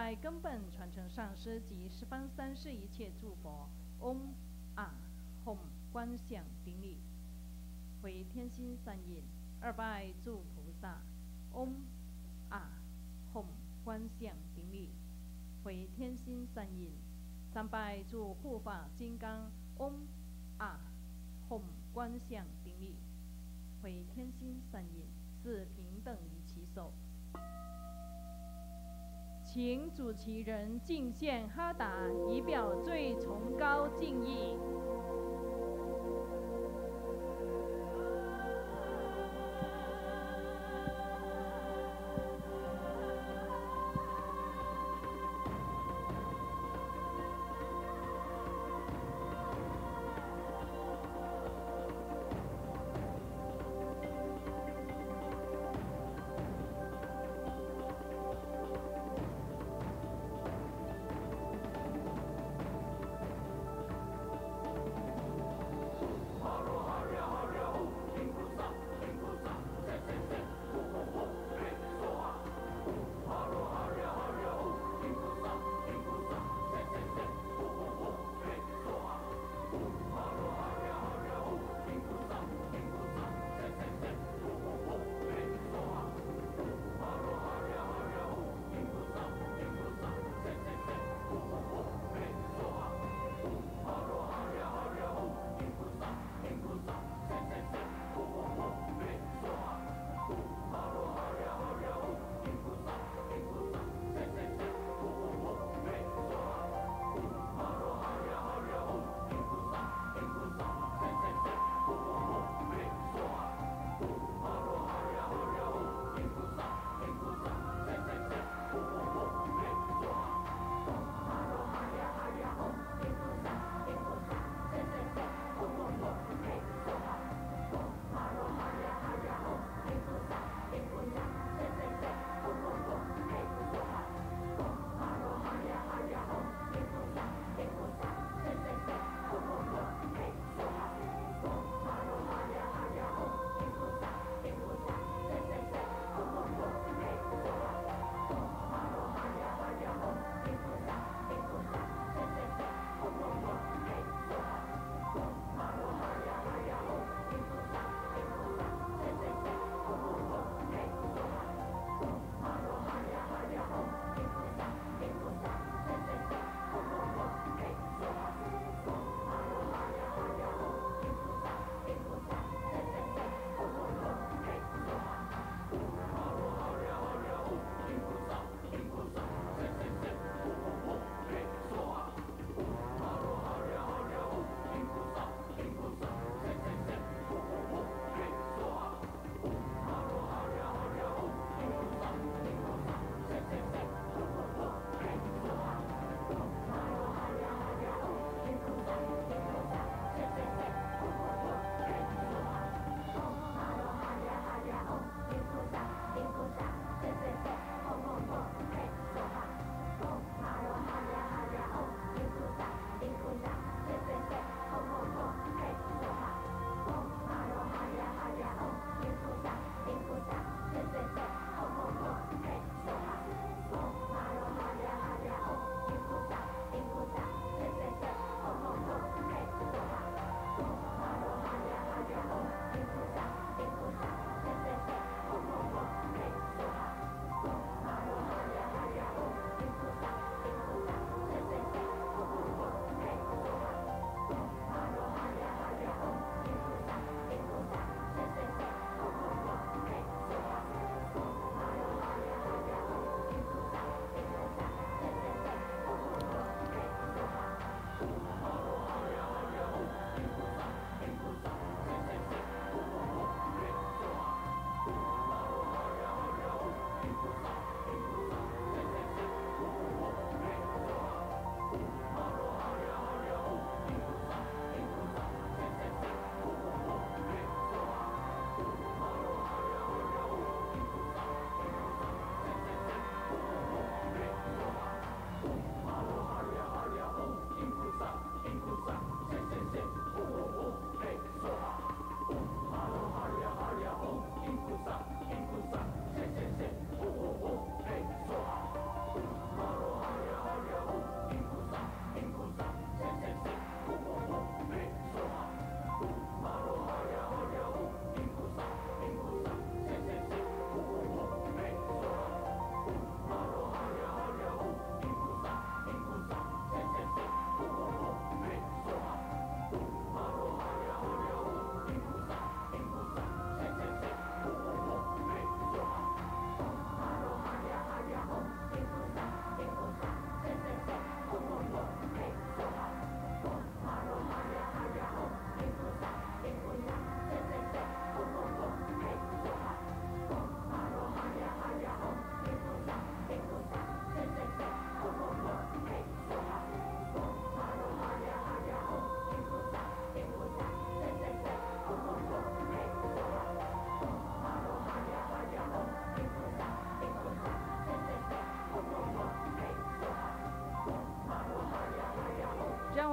拜根本传承上师及十方三世一切诸佛。嗡啊吽观想顶礼，回天心三印。二拜诸菩萨。嗡啊吽观想顶礼，回天心三印。三拜诸护法金刚。嗡啊吽观想顶礼，回天心三印。四平等于其手。请主持人敬献哈达，以表最崇高敬意。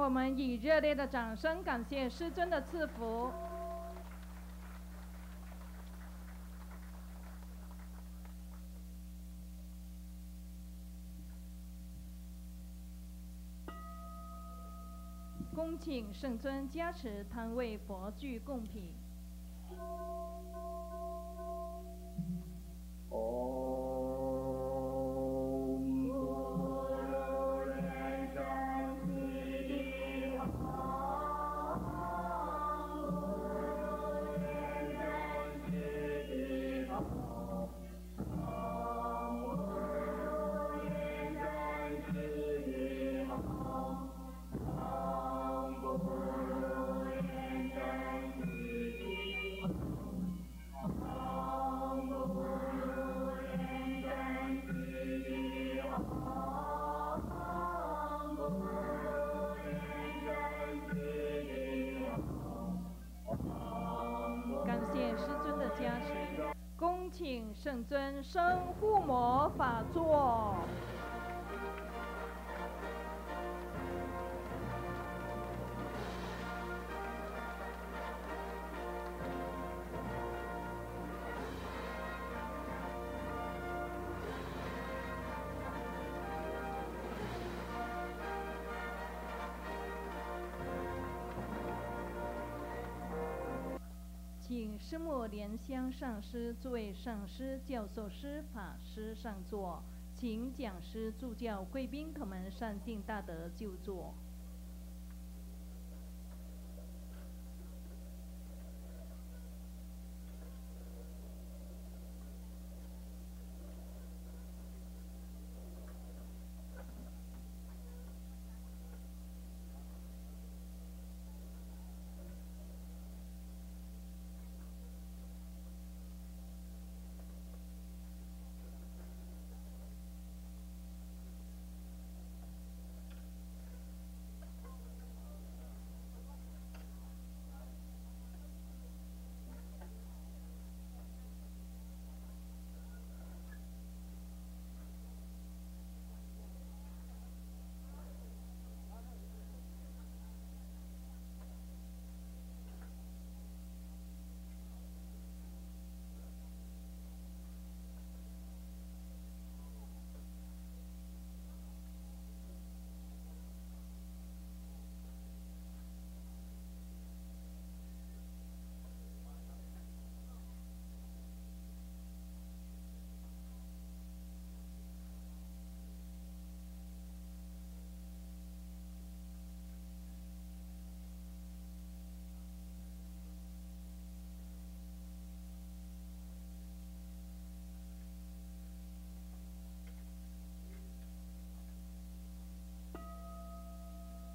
我们以热烈的掌声感谢师尊的赐福。恭请圣尊加持摊位佛具供品。恭请圣尊升护摩法座。请师母莲香上师、诸位上师、教授师、法师上座，请讲师、助教、贵宾客们善信大德就座。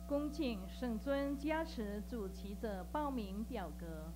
恭请圣尊加持主持者报名表格。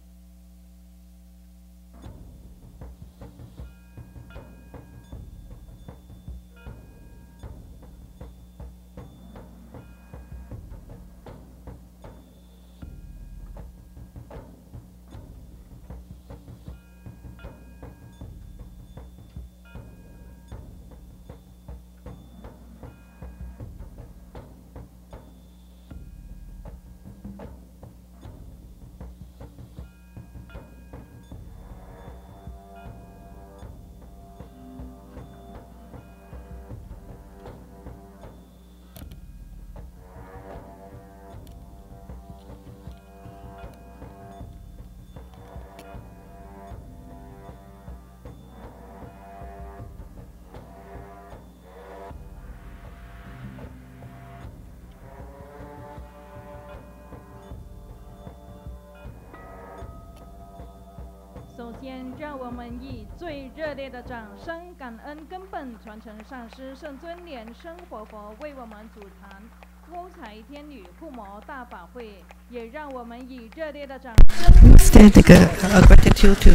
首先，让我们以最热烈的掌声，感恩根本传承上师圣尊莲-生活佛为我们主坛多才天女护摩大法会，也让我们以热烈的掌声。Gratitude to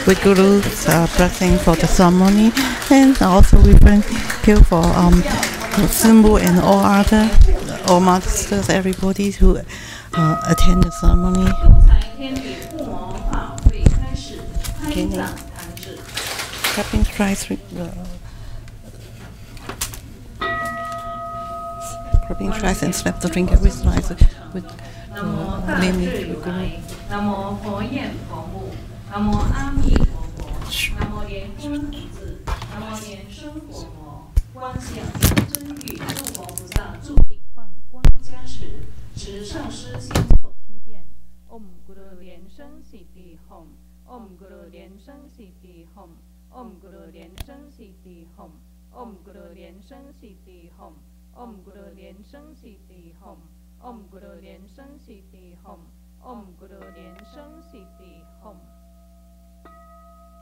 Great Guru's blessing for the ceremony, and also we thank you for Simbu and all masters, everybody who attend the ceremony. Clapping strikes rubbing rice and slap the finger with rice with limit. 南无佛眼佛目，南无阿弥陀佛，南无莲光普智，南无莲生活佛，观想真语诸佛菩萨助力放光加持，持上师先后7遍。Om Guru Lian Sheng Siddhi Hom Om Guru Lian Sheng Siddhi Hom Om Guru Lian Sheng Siddhi Hom Om Guru Lian Sheng Siddhi Hom Om Guru Lian Sheng Siddhi Hom Om Guru Lian Sheng Siddhi Hom Om Guru Lian Sheng Siddhi Hom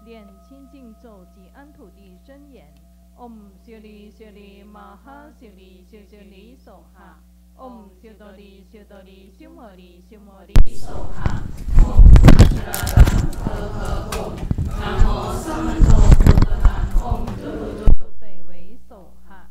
念清净咒及安土地真言 Om 修利修利玛哈修利修修利手哈 Om 修多利修多利修摩利修摩利手哈 Om 呵呵吽 南无萨满咒呵呵 Om 嘟嘟嘟对为手哈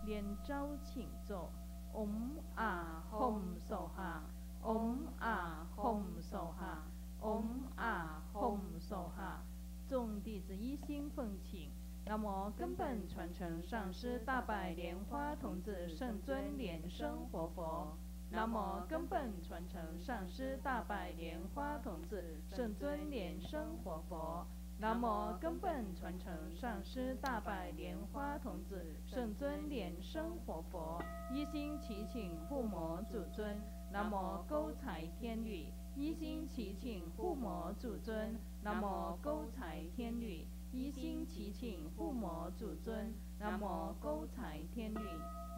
连招请咒 Om 啊 Hom 手哈 Om 啊 Hom 手哈 Om 啊 Hom 手哈众弟子一心奉请南无根本传承上师大白莲花童子圣尊莲生活佛南无根本传承上师大白莲花童子圣尊莲生活佛南无根本传承上师大白莲花童子圣尊莲生活佛一心祈请护摩主尊南无勾财天女一心祈请护摩主尊南无勾财天女一心祈请护摩主尊南无勾财天女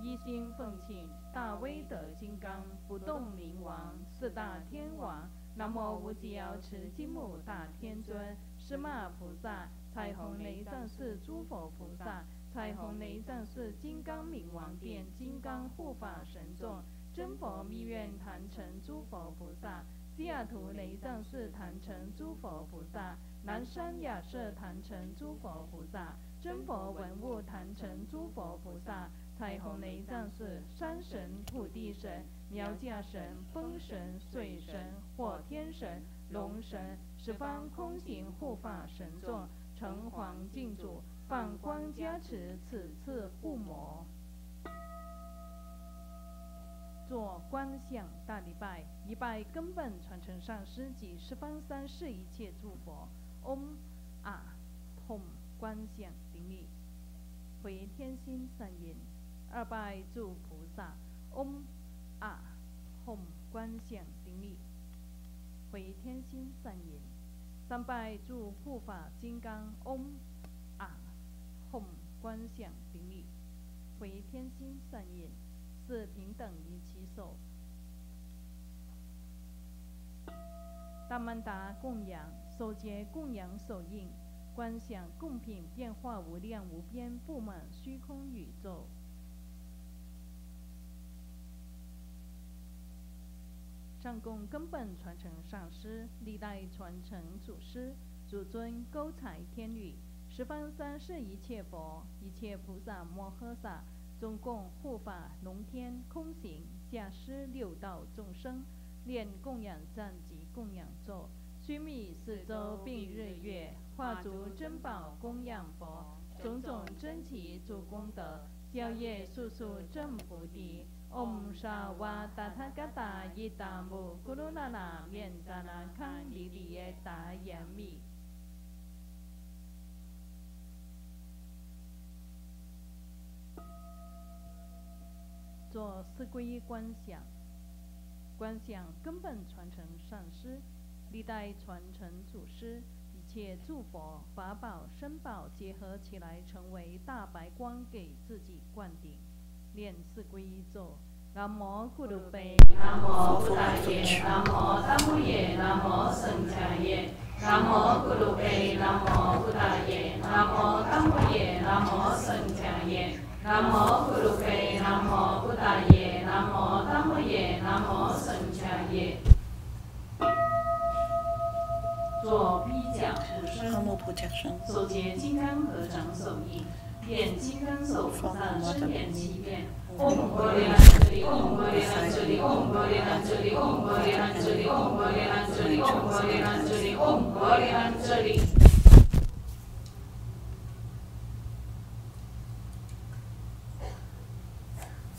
一心奉请大威德金刚不动明王四大天王南无无极瑶池金母大天尊释迦菩萨彩虹雷藏寺诸佛菩萨彩虹雷藏寺金刚明王殿金刚护法神众真佛密愿坛城诸佛菩萨西雅图雷藏寺坛城诸佛菩萨南山雅舍坛城诸佛菩萨真佛文物坛城诸佛菩萨彩虹雷藏寺山神土地神苗架神风神水神火天神龙神十方空行护法神众城隍净主放光加持此次护摩做观想大礼拜一拜根本传承上师及十方三世一切诸佛 Om 啊 Hom 观想顶礼回天心三言二拜诸菩萨 Om 啊 Hom 观想顶礼回天心三言三拜诸护法金刚 Om 啊 Hom 观想顶礼回天心三言四平等于其手大曼达供养手结供养手印观想供品变化无量无边布满虚空宇宙上供根本传承上师历代传承祖师主尊勾财天女十方三世一切佛一切菩萨摩诃萨中共护法龙天空行下施六道众生念供养赞及供养咒须弥四周并日月化足珍宝供养佛种种珍奇诸功德消业速速正菩提 Om 沙瓦达他嘎达伊达姆咕噜那那面达那康里里耶达严密做四皈依观想观想根本传承上师历代传承祖师一切诸佛法宝身宝结合起来成为大白光给自己灌顶念四皈依咒南无咕噜贝南无布达耶南无达摩耶南无僧伽耶南无咕噜贝南无布达耶南无达摩耶南无僧伽耶南无咕噜贝南无布达耶南无达摩耶南无僧伽耶做披甲护身手结金刚合掌手印念金刚手菩萨真言7遍 Om Gori Anjali Om Gori Anjali Om Gori Anjali Om Gori Anjali Om Gori Anjali Om Gori Anjali Om Gori Anjali 观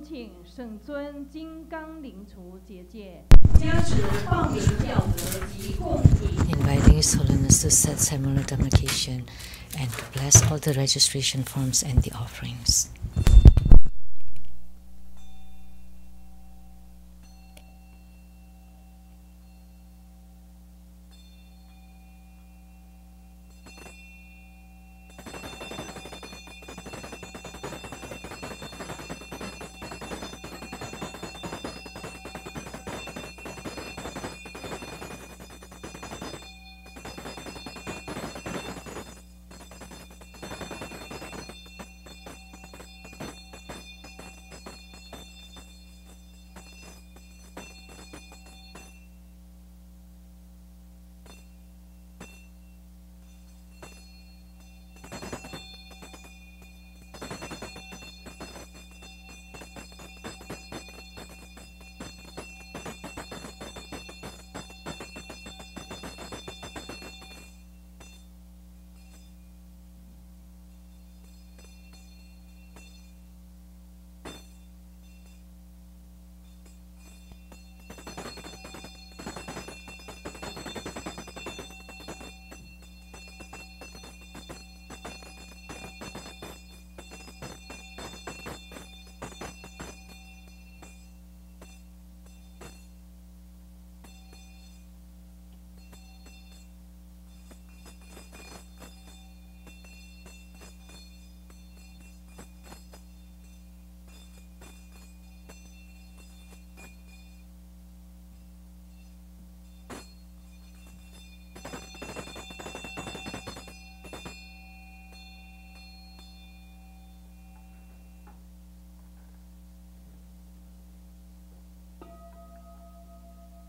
请圣尊金刚灵除结界，加持报名教德及供品。Inviting His Holiness to set ceremonial demarcation and to bless all the registration forms and the offerings.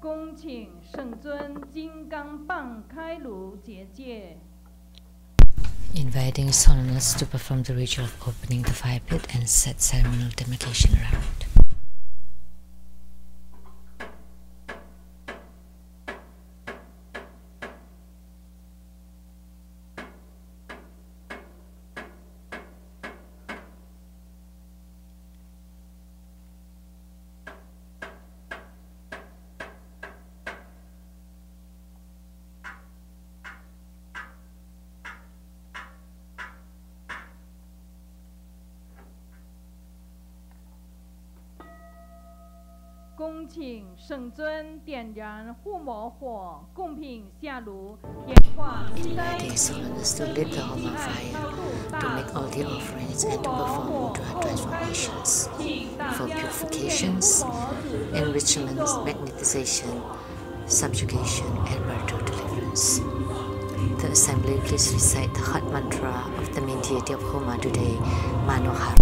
恭请圣尊金刚棒开炉结界。Inviting His Holiness to perform the ritual of opening the fire pit and set ceremonial demarcation round.恭请圣尊点燃护摩火，供品下炉，点化七灾。 Inviting His Holiness to lit the Homa fire, to make all the offerings and to perform mudra transformations for purifications, enrichments, magnetization, subjugation, and murder deliverance. The assembly, please recite the heart mantra of the main deity of Homa today, Manohara.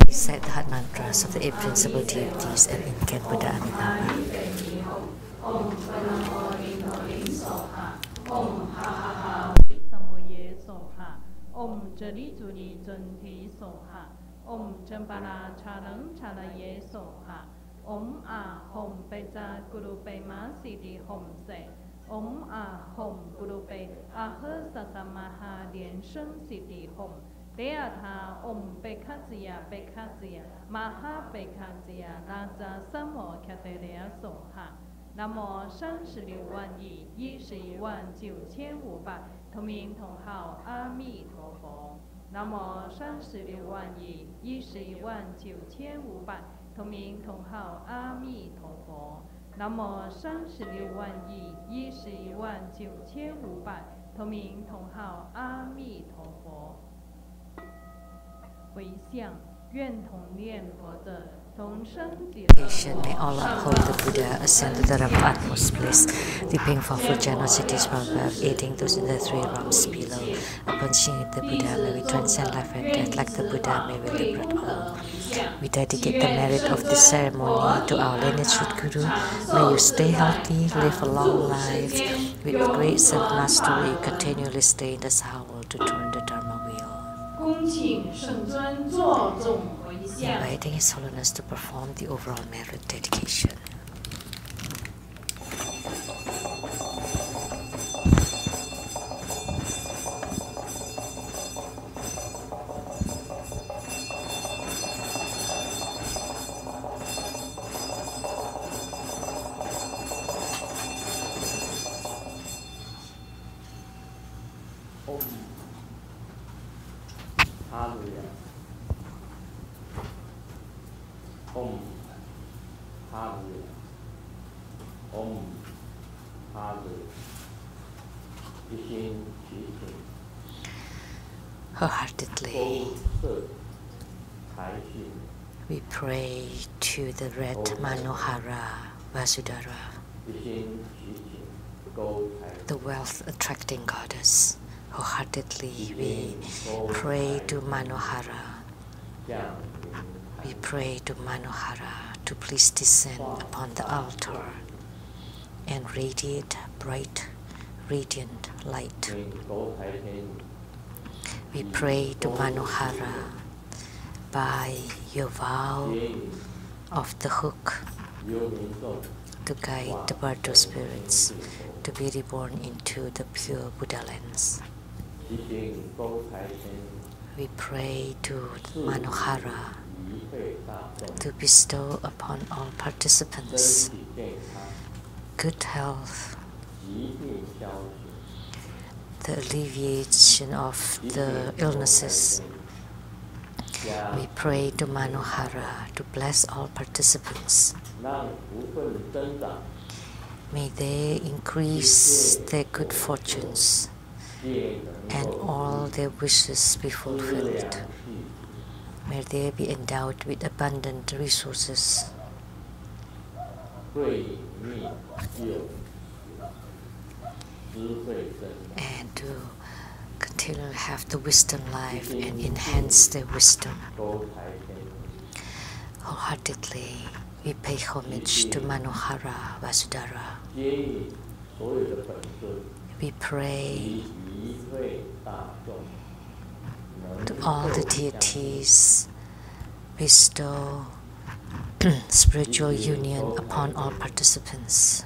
Recite the heart mantras of the 8 principal deities and incan Buddha Amitabha. Om Jali Juli Junti Soha. Om Jambala Chalang Chalaye Soha. Om A Hom Beja Guru Pema Sidi Hom Se. Om A Hom Guru Pe Aha Sakamaha Lian-Sheng Sidi Hom. Deatha Om Bekazia Bekazia Maha Bekazia Raja Samo Kateria Soha. 南无36万亿11万9500同名同号阿弥陀佛。南无36万亿11万9500同名同号阿弥陀佛。南无36万亿11万9500同名同号阿弥陀佛。回向，愿同念佛的。 May all uphold the Buddha, ascend to the realm of utmost bliss, reaping for generosities from above, aiding those in the 3 realms below. Upon seeing the Buddha, may we transcend life and death. Like the Buddha, may we liberate all. We dedicate the merit of this ceremony to our lineage Guru. May you stay healthy, live a long life, with grace and mastery, continually stay in this hour to turn the Dharma wheel. Inviting His Holiness to perform the overall merit dedication. Wholeheartedly, we pray to the red Manohara, Vasudhara, the wealth-attracting goddess. Wholeheartedly, we pray to Manohara. We pray to Manohara to please descend upon the altar and radiate bright, radiant light. We pray to Manohara by your vow of the hook to guide the Bardo spirits to be reborn into the pure Buddha lands. We pray to Manohara to bestow upon all participants good health, the alleviation of the illnesses. We pray to Manohara to bless all participants. May they increase their good fortunes and all their wishes be fulfilled. May they be endowed with abundant resources. And to continue to have the wisdom life and enhance their wisdom. Wholeheartedly, we pay homage to Manohara Vasudhara. We pray to all the deities, bestow spiritual union upon all participants.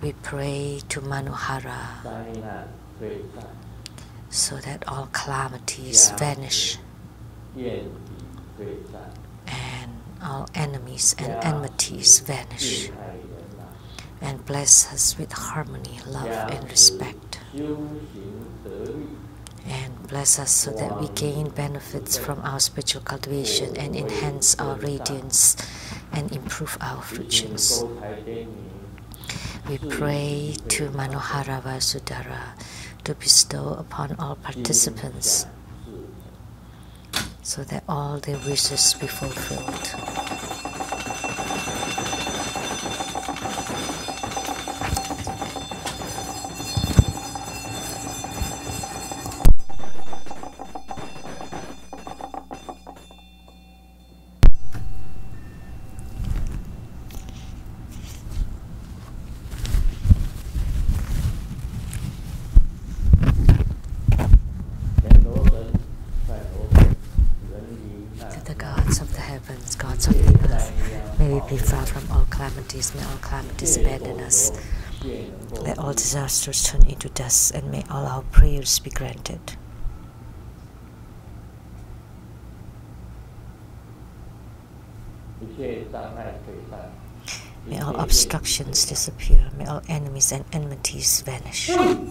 We pray to Manohara so that all calamities vanish and all enemies and enmities vanish, and bless us with harmony, love and respect, and bless us so that we gain benefits from our spiritual cultivation and enhance our radiance and improve our fortunes. We pray to Manohara Vasudhara to bestow upon all participants so that all their wishes be fulfilled. calamities, may all calamities abandon us. Let all disasters turn into dust, and may all our prayers be granted. May all obstructions disappear. May all enemies and enmities vanish.3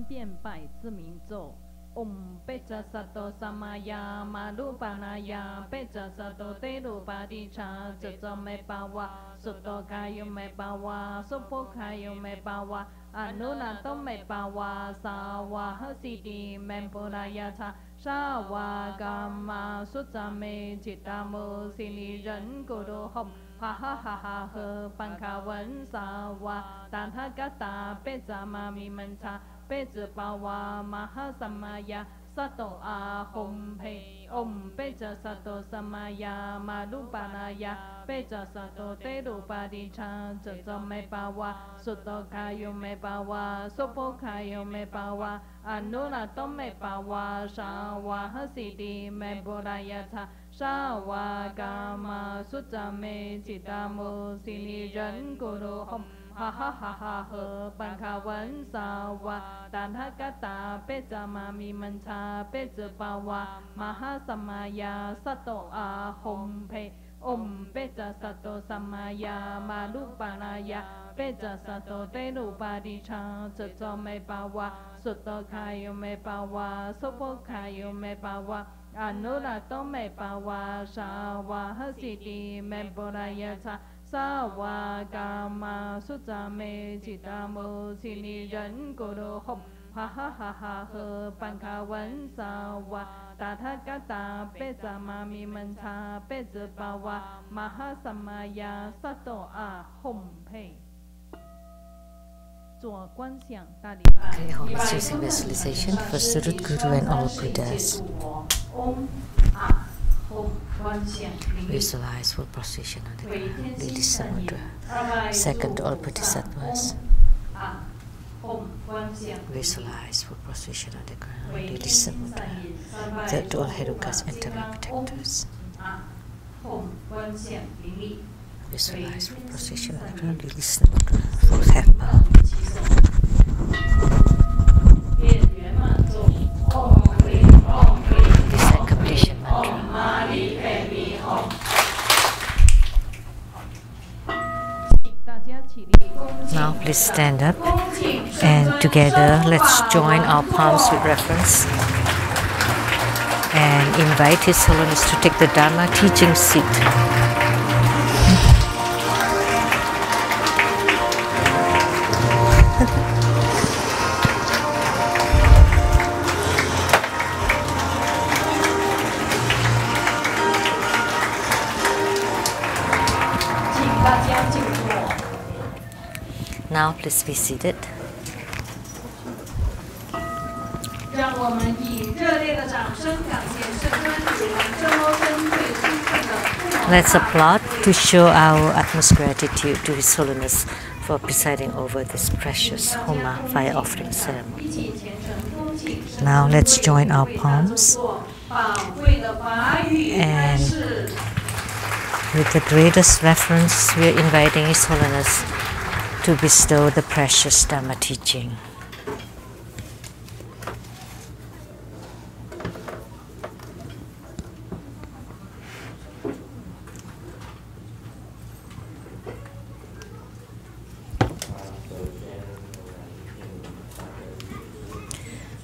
遍百字明咒。Om Pecha Sato Samaya Malupanaya Pecha Sato Terupadicha Jaja Me Bawa Suto Kayo Me Bawa Sopo Kayo Me Bawa Anunato Me Bawa Sawa Hasidi Mempuraya Cha Sawa Gama Sutame Chitamu Sini Ren Guru Hom Ha ha ha ha he Pankawan Sawa Tathagata Pecha Mami Mancha Pecha Bawa Mahasamaya Sato Ahom Pe Om Pecha Sato Samaya Malupanaya Pecha Sato Terupadicha Jaja Me Bawa Suto Kayo Me Bawa Sopo Kayo Me Bawa Anunato Me Bawa Sawa Hasidi Me Boraya Cha Sawa Gama Sutame Chitamu Sini Ren Guru Hom Ha ha ha ha he Pankawan Sawa Tathagata Pecha Mami Mancha Pecha Bawa Mahasamaya Sato Ahom Pe Om Pecha Sato Samaya Malupanaya Pecha Sato Terupadicha Jaja Me Bawa Suto Kayo Me Bawa Sopo Kayo Me Bawa Anurato Me Bawa Sawa Hasidi Me Boraya Cha Sawa Gama Sutame Chitamu Sini Ren Guru Hom Ha ha ha ha he Pankawan Sawa Tathagata Pecha Mami Mancha Pecha Bawa Mahasamaya Sato Ahom Pe. Okay, Homa using visualization for the root Guru and all Buddhas. Visualize full procession on the ground, Lily Samudra. Second, all Bodhisattvas. Visualize full procession on the ground, Lily Samudra. Third, all Herukas and Tamil protectors. Visualize full procession on the ground, Lily Samudra. Fourth, Herma. Recite completion mantra. Now please stand up and together let's join our palms with reference and invite His Holiness to take the Dharma teaching seat. Now please be seated. Let's applaud to show our utmost gratitude to His Holiness for presiding over this precious Homa fire offering ceremony. Now let's join our palms and with the greatest reverence we are inviting His Holiness to bestow the precious Dharma teaching.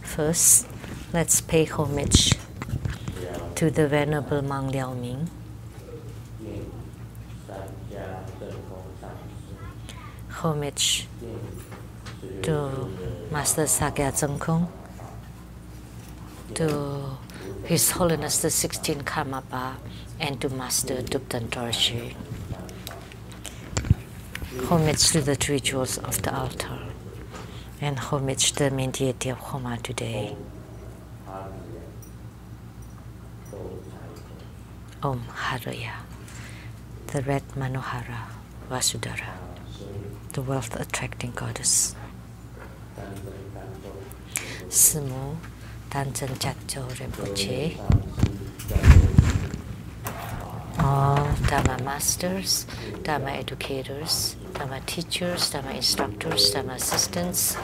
First, let's pay homage to the Venerable Monk Liao-ming. Homage to Master Sakya Tsongkhong, to His Holiness the 16th Karmapa, and to Master Duptan Dorje. homage to the three jewels of the altar, and homage to the main deity of Homa today. Om Haraya, the red Manohara, Vasudhara, the wealth-attracting goddess. Simu Tanchen Chatcho Rinpoche, all Dharma masters, Dharma educators, Dharma teachers, Dharma instructors, Dharma assistants,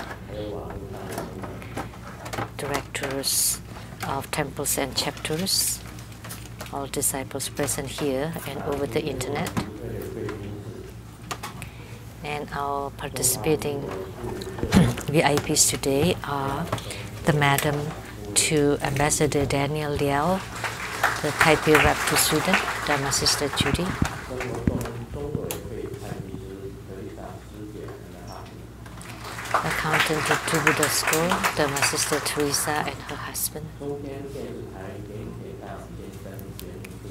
directors of temples and chapters, all disciples present here and over the internet, and our participating VIPs today are the Madam to Ambassador Daniel Liao, the Taipei rep to Sweden, Dharma Sister Judy, accountant to Two Buddha School, Dharma Sister Teresa and her husband,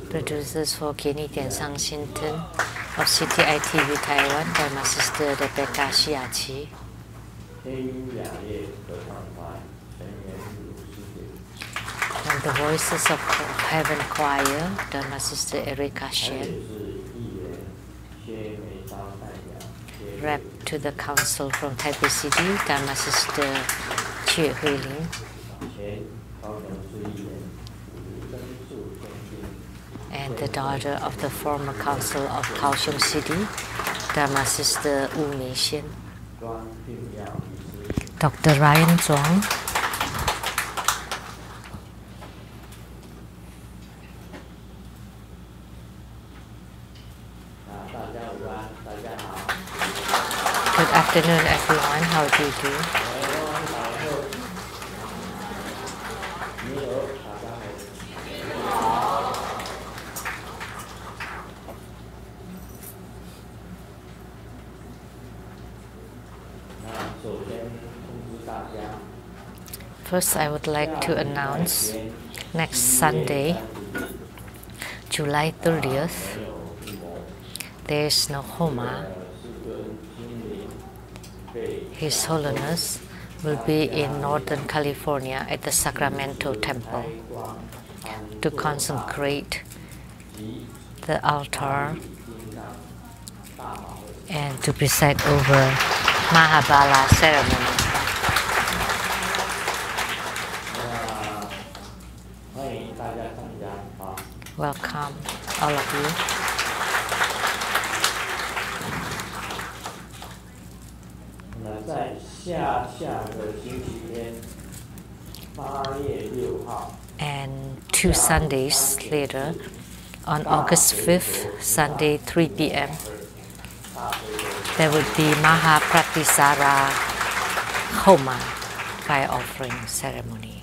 producers for Kenny Tiansang Shinton of CTI TV Taiwan, Dharma Sister Rebecca Shiachi, and the Voices of Heaven Choir, Dharma Sister Erika Shen, rep to the council from Taipei City, Dharma Sister Chie Hui Ling, and the daughter of the former council of Kaohsiung City, Dharma Sister Wu Mei-Shen, Dr. Ryan Zhuang, good afternoon, everyone. How do you do? First, I would like to announce next Sunday, July 30th, there is no Homa. His Holiness will be in Northern California at the Sacramento Temple to consecrate the altar and to preside over Mahabala ceremony. Welcome, all of you. And 2 Sundays later, on August 5th, Sunday, 3 p.m., there would be Mahapratisara Homa fire offering ceremony.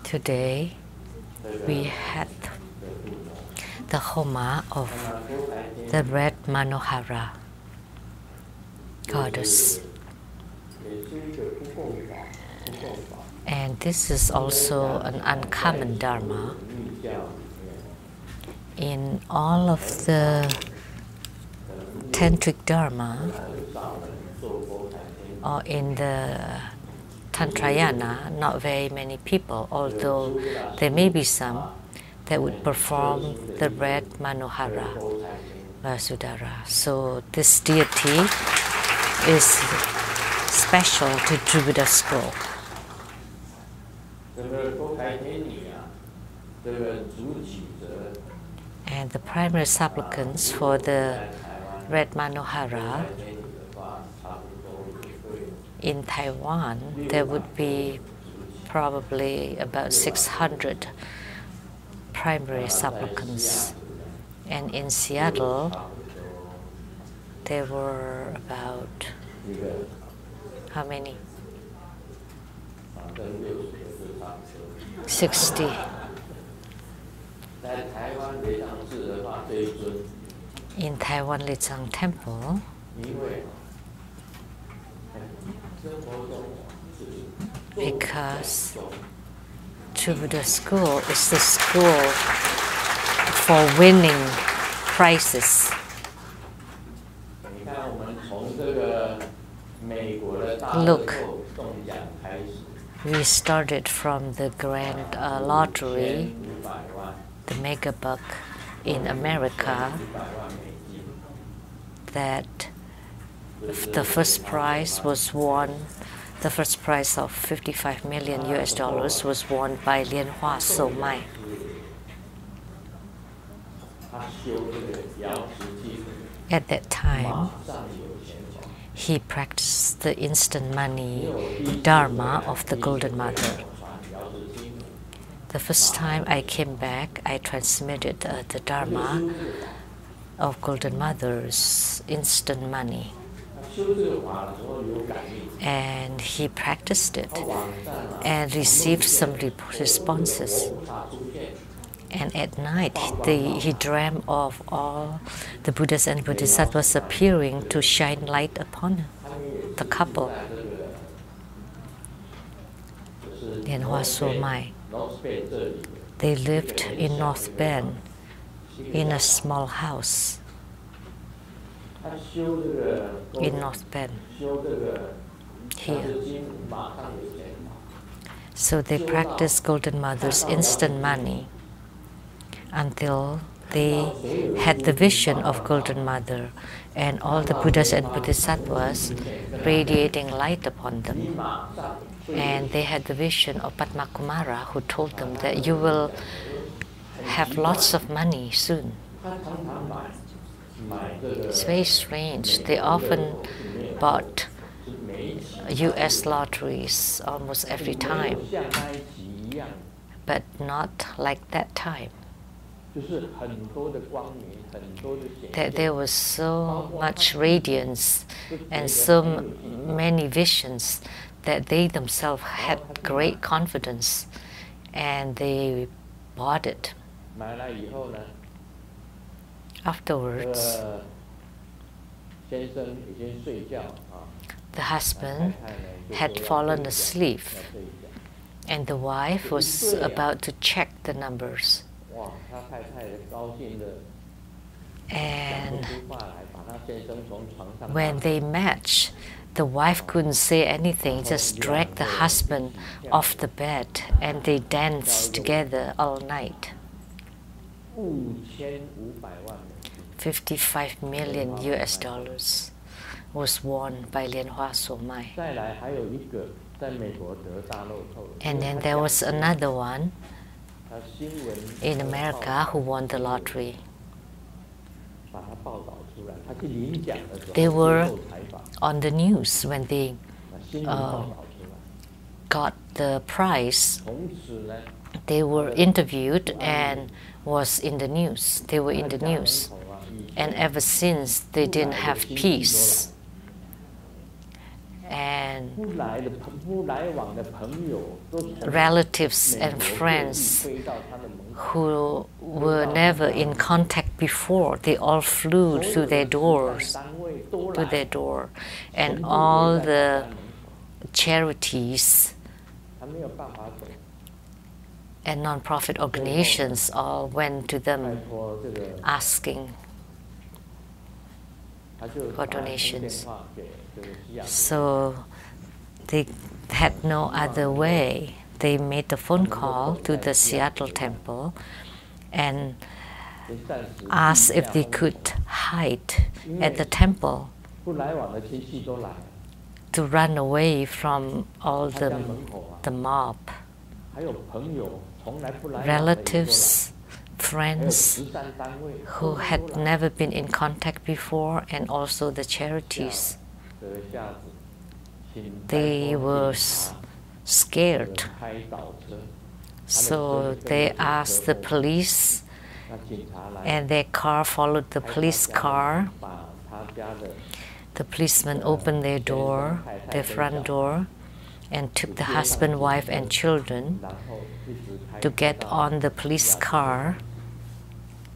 Today, we had the Homa of the red Manohara goddess. And this is also an uncommon dharma. In all of the tantric dharma, or in the Tantrayana, not very many people, although there may be some, that would perform the red Manohara, Vasudhara. So this deity is special to Buddha school. And the primary supplicants for the red Manohara in Taiwan, there would be probably about 600 primary supplicants. And in Seattle, there were about, how many? 60. In Taiwan Lichang Temple, because Buddha School is the school for winning prizes. Look, we started from the grand lottery, the mega buck in America, that the first prize was won. The first prize of 55 million US dollars was won by Lian-Hua So-mai. At that time, he practiced the instant money dharma of the Golden Mother. The first time I came back, I transmitted the dharma of Golden Mother's instant money. And he practiced it and received some responses. And at night, he dreamt of all the Buddhas and Bodhisattvas appearing to shine light upon the couple. Lian-Hua So-mai. They lived in North Bend in a small house in North Bend here. So they practiced Golden Mother's instant money until they had the vision of Golden Mother and all the Buddhas and Bodhisattvas radiating light upon them. And they had the vision of Padma Kumara, who told them that you will have lots of money soon. It's very strange. They often bought US lotteries almost every time, but not like that time. That there was so much radiance and so many visions that they themselves had great confidence and they bought it. Afterwards, the husband had fallen asleep and the wife was about to check the numbers. And when they matched, the wife couldn't say anything, just dragged the husband off the bed and they danced together all night. 55 million US dollars was won by Lian-Hua So-mai. And then there was another one in America who won the lottery. They were on the news when they got the prize. They were interviewed and was in the news. They were in the news. And ever since, they didn't have peace. And relatives and friends who were never in contact before, they all flew to their doors, and all the charities and non-profit organizations all went to them asking for donations. So they had no other way. They made a phone call to the Seattle temple and asked if they could hide at the temple to run away from all the mob. Relatives, friends who had never been in contact before, and also the charities. They were scared. So they asked the police, and their car followed the police car. The policemen opened their door, their front door, and took the husband, wife, and children to get on the police car,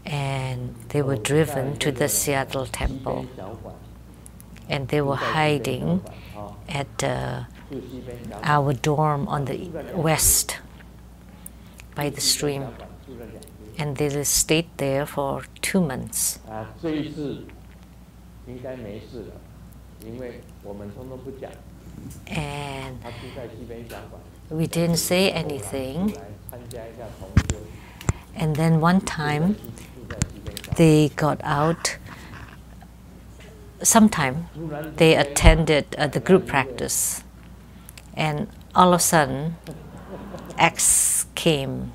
and they were driven to the Seattle temple. And they were hiding at our dorm on the west by the stream. And they stayed there for 2 months. And we didn't say anything. And then one time, they got out. Sometime they attended the group practice, and all of a sudden, X came.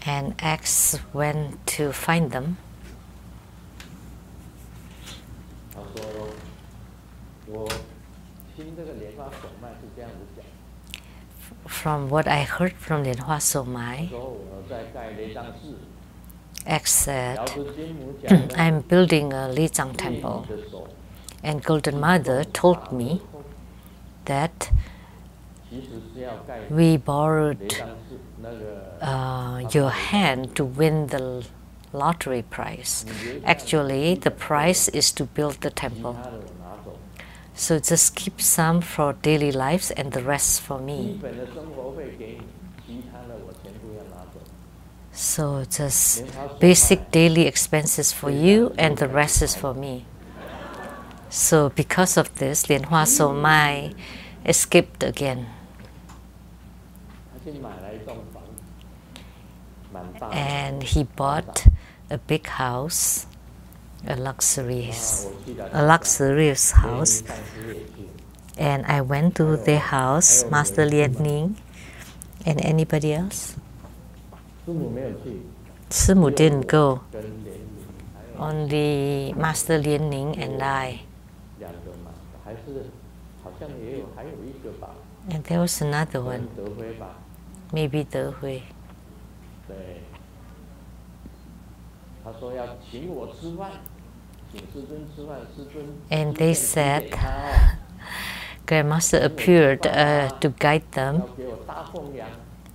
And X went to find them. From what I heard from Lian-Hua So-mai, X said, I'm building a Li-Zhang temple. And Golden Mother told me that we borrowed your hand to win the lottery prize. Actually, the prize is to build the temple. So just keep some for daily lives and the rest for me. So just basic daily expenses for you and the rest is for me. So because of this, Lian-Hua So-mai escaped again. And he bought a big house, a luxurious house. And I went to their house, Master Lian-Ning, and anybody else? Simu didn't go. Only Master Lian-Ning and I. And there was another one, maybe De Hui. And they said, Grandmaster appeared to guide them.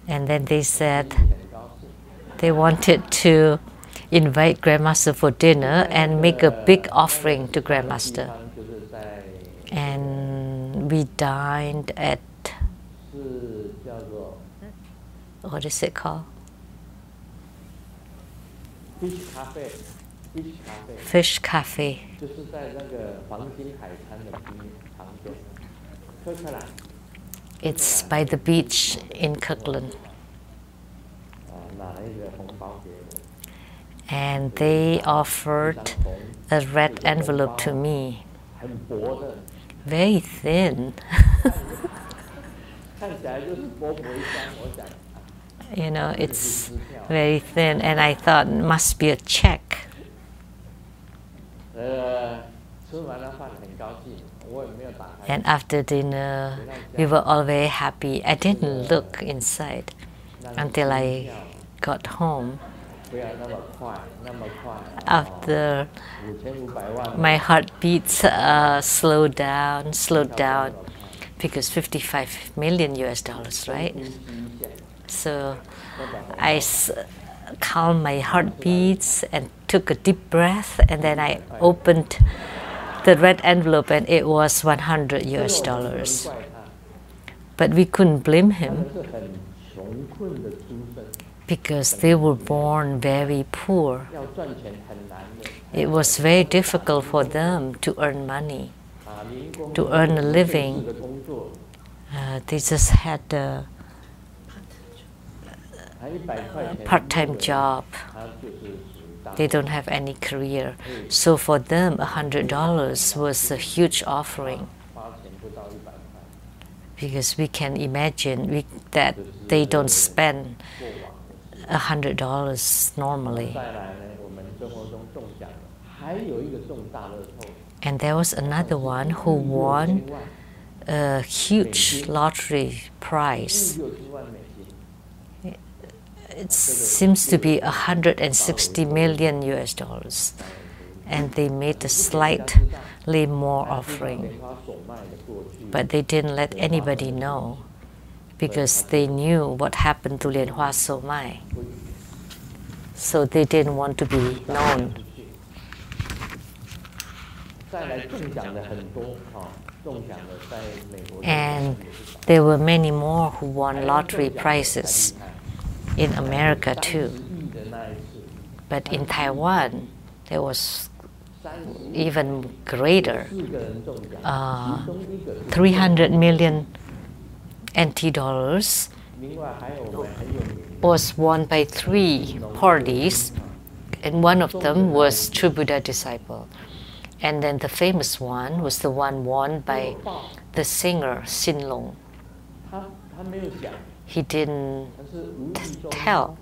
And then they said they wanted to invite Grandmaster for dinner and make a big offering to Grandmaster. And we dined at, what is it called? Fish Cafe. It's by the beach in Kirkland. And they offered a red envelope to me. Very thin. You know, it's very thin, and I thought it must be a check. And after dinner, we were all very happy. I didn't look inside until I got home. After my heartbeats slowed down, because 55 million US dollars, right? So I calmed my heartbeats and took a deep breath, and then I opened the red envelope, and it was 100 US dollars. But we couldn't blame him, because they were born very poor. It was very difficult for them to earn money, to earn a living. They just had a part-time job. They don't have any career. So for them, $100 was a huge offering, because we can imagine that they don't spend $100 normally. And there was another one who won a huge lottery prize. it seems to be 160 million US dollars. And they made a slightly more offering. But they didn't let anybody know because they knew what happened to Lianhua Soumai. So they didn't want to be known. And there were many more who won lottery prizes in America too. But in Taiwan, there was even greater. 300 million NT dollars was won by 3 parties, and one of them was True Buddha disciple. And then the famous one was the one won by the singer Sin Long. He didn't tell,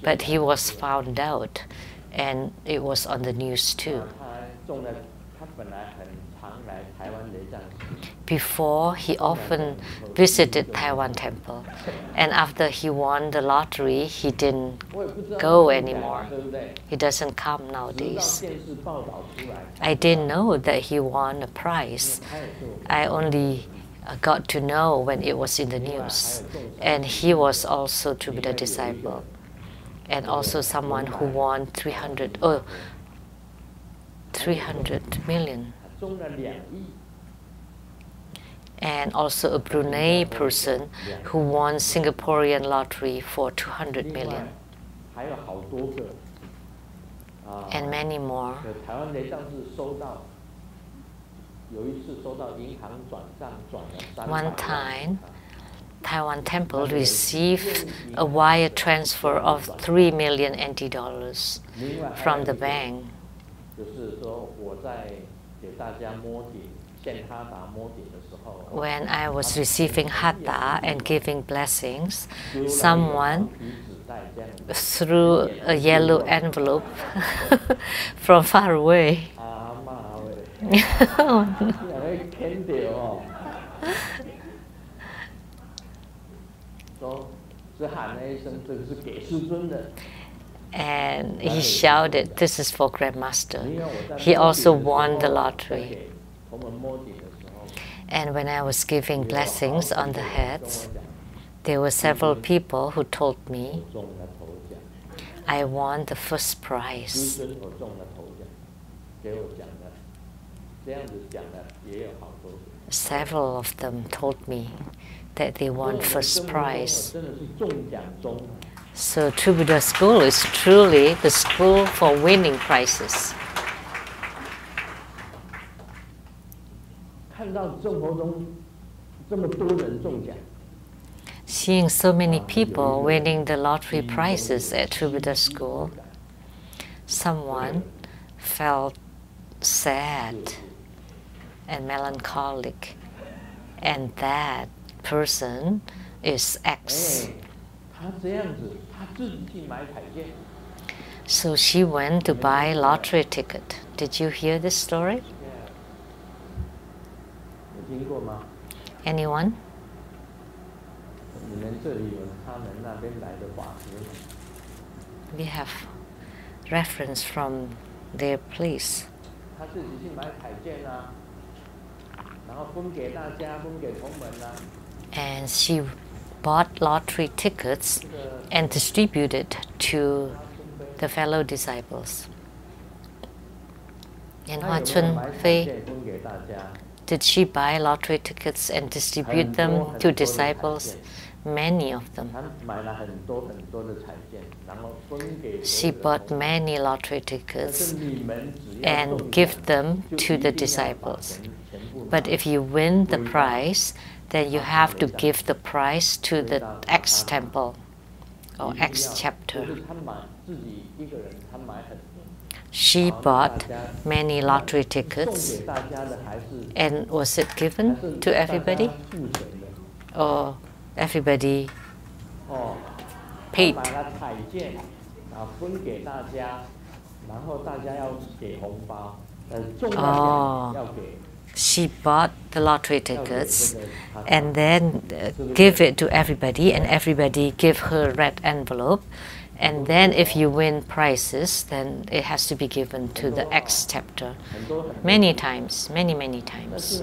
but he was found out, and it was on the news too. Before, he often visited Taiwan Temple, and after he won the lottery, he didn't go anymore. He doesn't come nowadays. I didn't know that he won a prize. I only got to know when it was in the news. And he was also True Buddha disciple, and also someone who won 300 million. And also a Brunei person who won Singaporean lottery for 200 million. And many more. One time, Taiwan Temple received a wire transfer of 3 million NT dollars from the bank. When I was receiving hatha and giving blessings, someone threw a yellow envelope from far away. And he shouted, "This is for Grandmaster." He also won the lottery. And when I was giving blessings on the heads, there were several people who told me I won the first prize. Several of them told me that they won first prize. So True Buddha School is truly the school for winning prizes. Seeing so many people winning the lottery prizes at True Buddha School, someone felt sad and melancholic, and that person is X. So she went to buy a lottery ticket. Did you hear this story? Anyone? We have reference from their place. And she bought lottery tickets and distributed to the fellow disciples. And Hoa Chun Fei, did she buy lottery tickets and distribute them to disciples? Many of them. She bought many lottery tickets and gave them to the disciples. But if you win the prize, then you have to give the prize to the X temple or X chapter. She bought many lottery tickets, and was it given to everybody? Or everybody paid? Oh, she bought the lottery tickets and then give it to everybody, and everybody give her red envelope. And then if you win prizes, then it has to be given to the X chapter. Many times, many times.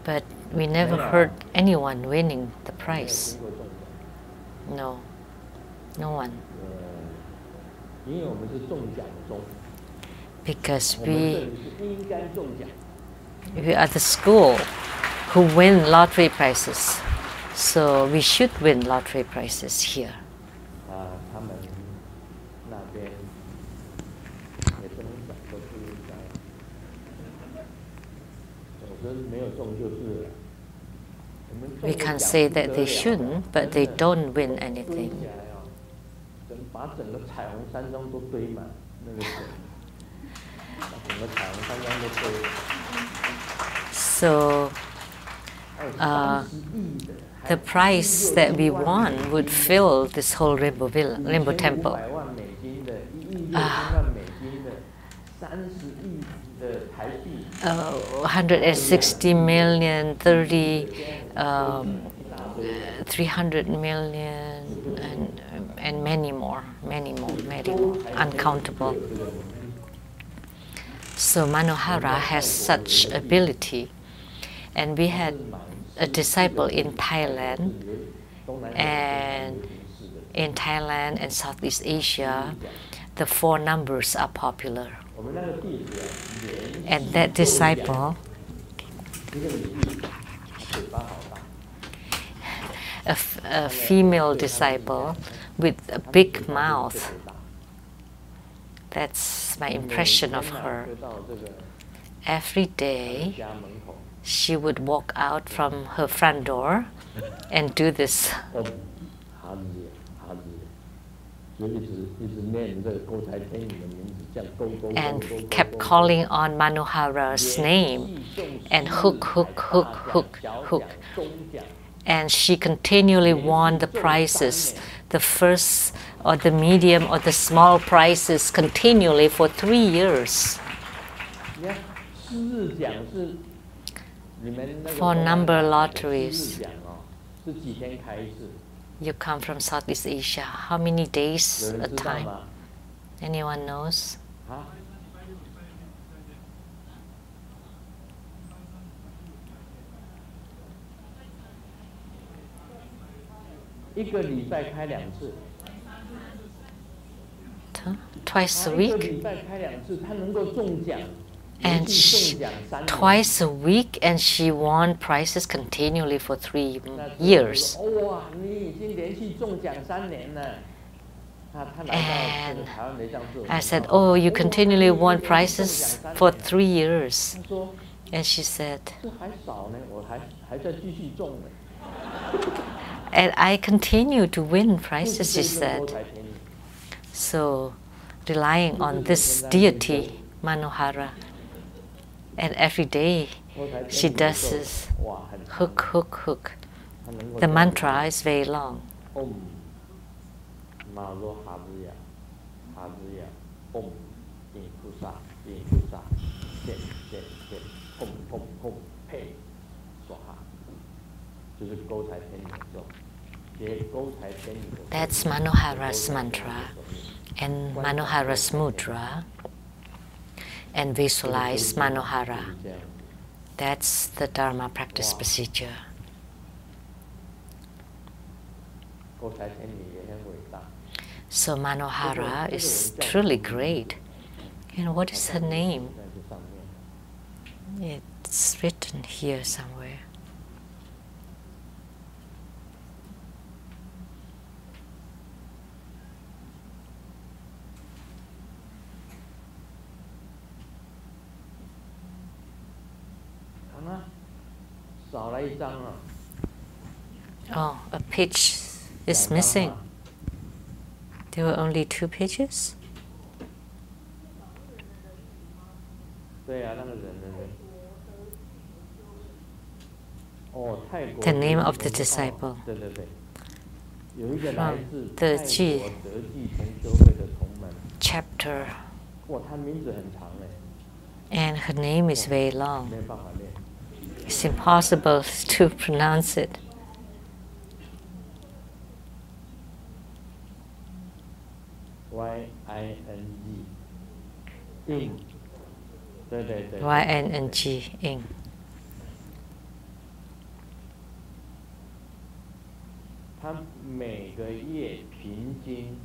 But we never heard anyone winning the prize. No, no one. Because we are the school who win lottery prizes. So we should win lottery prizes here. We can't say that they shouldn't, but they don't win anything. So the price that we won would fill this whole Rainbow Temple. 160 million, 300 million, and many more, uncountable. So Manohara has such ability, and we had a disciple in Thailand, and in Thailand and Southeast Asia, the 4 numbers are popular. And that disciple, a female disciple with a big mouth. That's my impression of her. Every day, she would walk out from her front door and do this. And kept calling on Manohara's name and hook. And she continually won the prizes, the first or the medium or the small prizes continually for 3 years. For number lotteries, you come from Southeast Asia. How many days a time? Anyone knows? Twice a week? And twice a week, and she won prizes continually for 3 years. And I said, "Oh, you continually won prizes for 3 years." And she said, "And I continue to win prizes," she said. So, relying on this deity, Manohara, and every day she does this hook. The mantra is very long. That's Manohara's mantra and Manohara's mudra. And visualize Manohara. That's the Dharma practice procedure. So Manohara is truly great. And what is her name? It's written here somewhere. Oh, a page is missing. There were only 2 pages? The name of the disciple. From the Ji chapter. And her name is very long. It's impossible to pronounce it. Y-N-N-G, Ing. 他每个月平均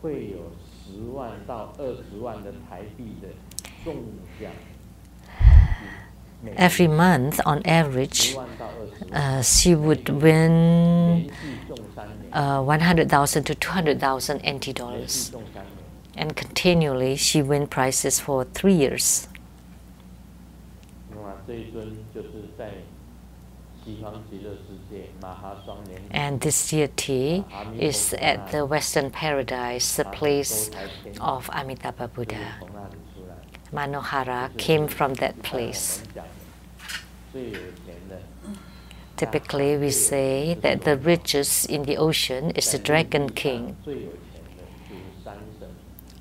会有10万到20万的台币的中奖。Every month, on average, she would win 100,000 to 200,000 NT dollars. And continually, she wins prizes for 3 years. And this deity is at the Western Paradise, the place of Amitabha Buddha. Manohara came from that place. Typically, we say that the richest in the ocean is the Dragon King.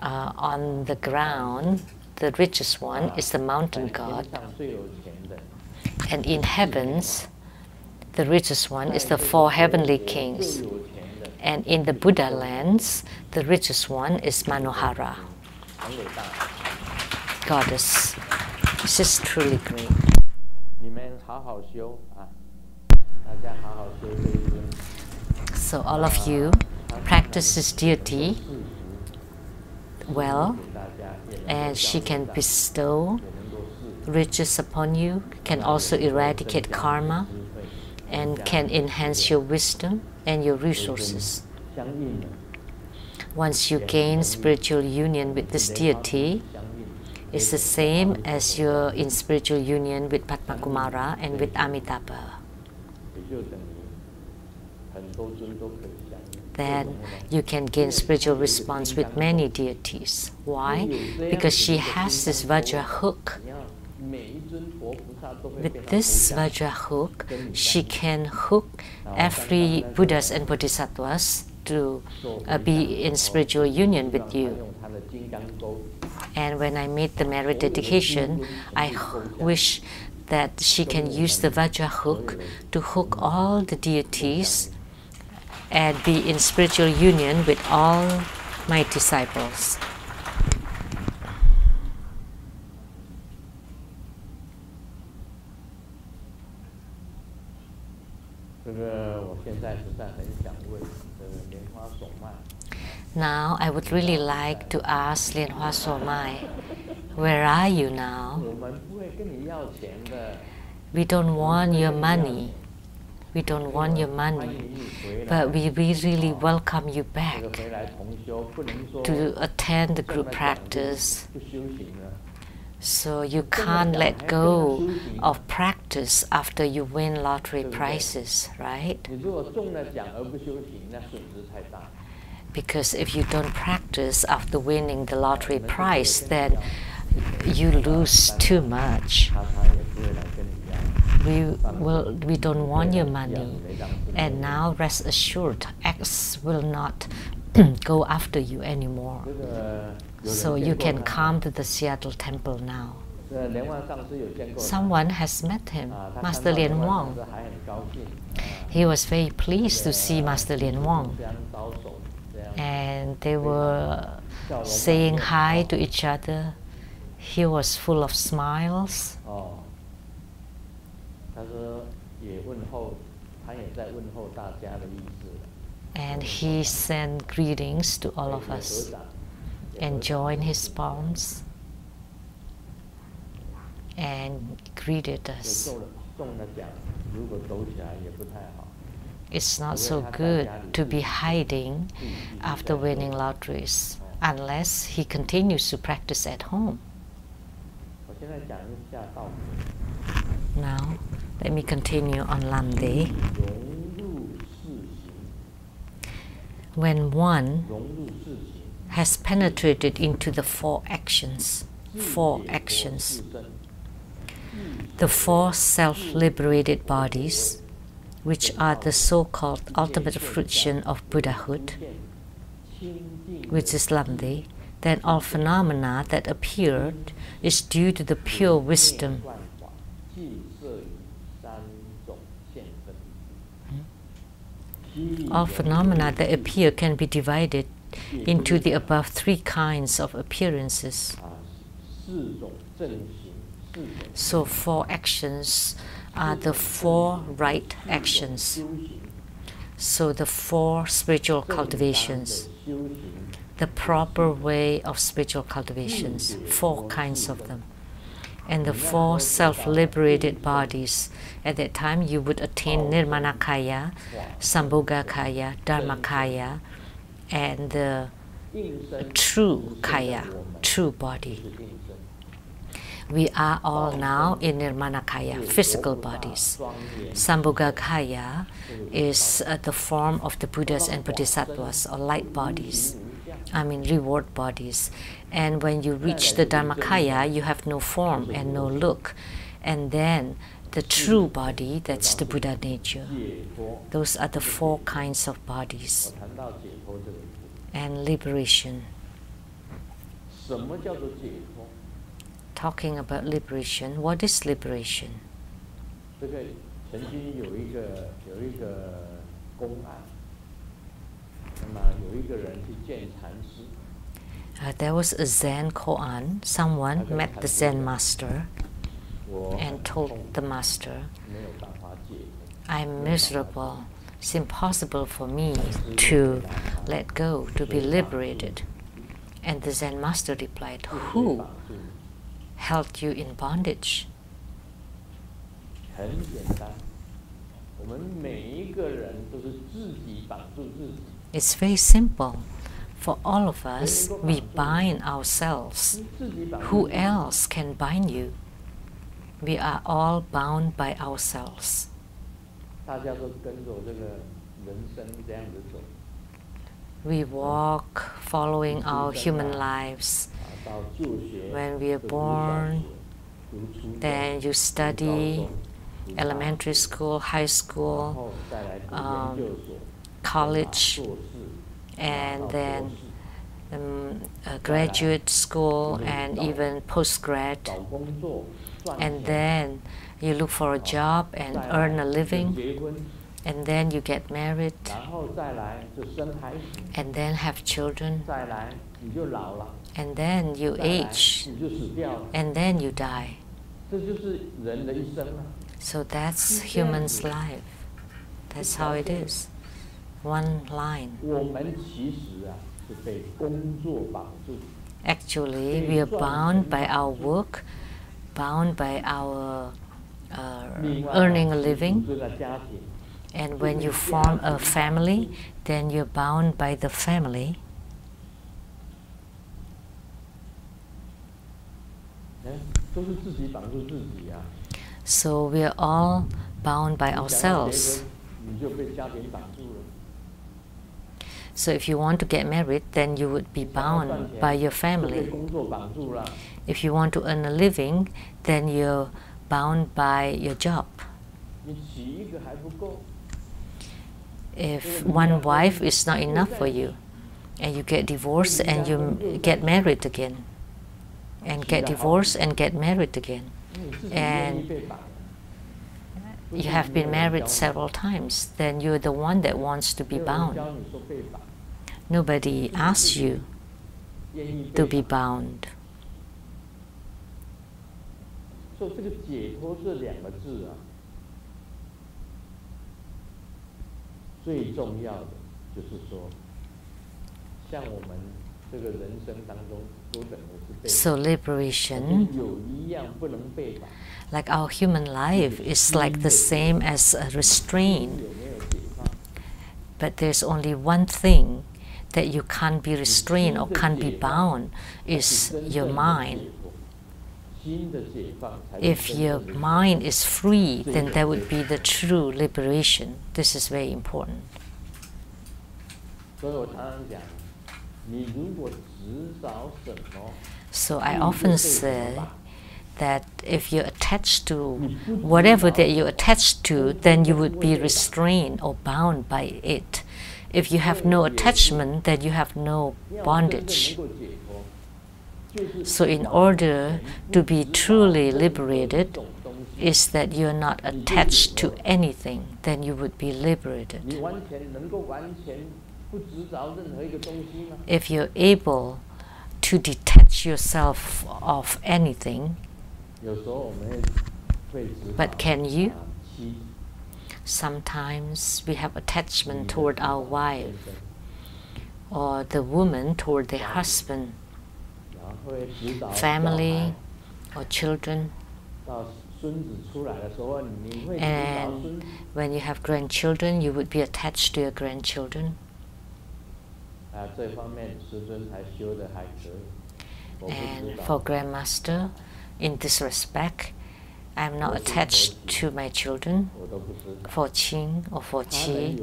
On the ground, the richest one is the mountain god. And in heavens, the richest one is the 4 heavenly kings. And in the Buddha lands, the richest one is Manohara, goddess. This is truly great. So all of you practice this deity well, and she can bestow riches upon you, can also eradicate karma, and can enhance your wisdom and your resources. Once you gain spiritual union with this deity, it's the same as you're in spiritual union with Padmakumara and with Amitabha. Then you can gain spiritual response with many deities. Why? Because she has this Vajra hook. With this Vajra hook, she can hook every Buddhas and Bodhisattvas to be in spiritual union with you. And when I made the marriage dedication, I wish that she can use the Vajra hook to hook all the deities and be in spiritual union with all my disciples. Now, I would really like to ask Lian-Hua So-mai, where are you now? We don't want your money. We don't want your money, but we really welcome you back to attend the group practice. So you can't let go of practice after you win lottery prizes, right? Because if you don't practice after winning the lottery prize, then you lose too much. We don't want your money, and now rest assured, X will not go after you anymore. So you can come to the Seattle temple now. Someone has met him, Master Lian Wang. He was very pleased to see Master Lian Wang, and they were saying hi to each other. He was full of smiles. And he sent greetings to all of us and joined his palms and greeted us. It's not so good to be hiding after winning lotteries unless he continues to practice at home. Now, let me continue on Lamdre. When one has penetrated into the 4 actions, the 4 self-liberated bodies, which are the so-called ultimate fruition of Buddhahood, which is Lamdre, then all phenomena that appeared is due to the pure wisdom. All phenomena that appear can be divided into the above 3 kinds of appearances. So 4 actions are the 4 right actions. So the 4 spiritual cultivations, the proper way of spiritual cultivations, 4 kinds of them. And the 4 self-liberated bodies. At that time you would attain Nirmanakaya, Sambhogakaya, Dharmakaya, and the true Kaya, true body. We are all now in Nirmanakaya, physical bodies. Sambhogakaya is the form of the Buddhas and Bodhisattvas, or light bodies. Reward bodies. And when you reach the Dharmakaya, you have no form and no look. And then the true body, that's the Buddha nature. Those are the 4 kinds of bodies. And liberation. Talking about liberation, what is liberation? There was a Zen koan. Someone met the Zen master and told the master, I'm miserable. It's impossible for me to let go, to be liberated. And the Zen master replied, who held you in bondage? It's very simple. For all of us, we bind ourselves. Who else can bind you? We are all bound by ourselves. We walk following our human lives. When we are born, then you study elementary school, high school, college, and then graduate school, and even postgrad. And then you look for a job and earn a living, and then you get married, and then have children, and then you age, and then you die. So that's human's life. That's how it is. One line. Actually, we are bound by our work, bound by our earning a living. And when you form a family, then you're bound by the family. So we are all bound by ourselves. So if you want to get married, then you would be bound by your family. If you want to earn a living, then you're bound by your job. If one wife is not enough for you, and you get divorced and you get married again, and get divorced and get married again, and you have been married several times, then you're the one that wants to be bound. Nobody asks you to be bound. So 这个解脱这2个字啊，最重要的就是说，像我们这个人生当中都等于是被。So liberation, like our human life, is like the same as a restraint. But there's only one thing that you can't be restrained or can't be bound, is your mind. If your mind is free, then that would be the true liberation. This is very important. So I often say that if you're attached to whatever that you're attached to, then you would be restrained or bound by it. If you have no attachment, then you have no bondage. So in order to be truly liberated, is that you're not attached to anything, then you would be liberated. If you're able to detach yourself of anything, but can you? Sometimes we have attachment toward our wife, or the woman toward their husband, family, or children. And when you have grandchildren, you would be attached to your grandchildren. And for Grandmaster, in this respect, I'm not attached to my children. For Ching or for Chi,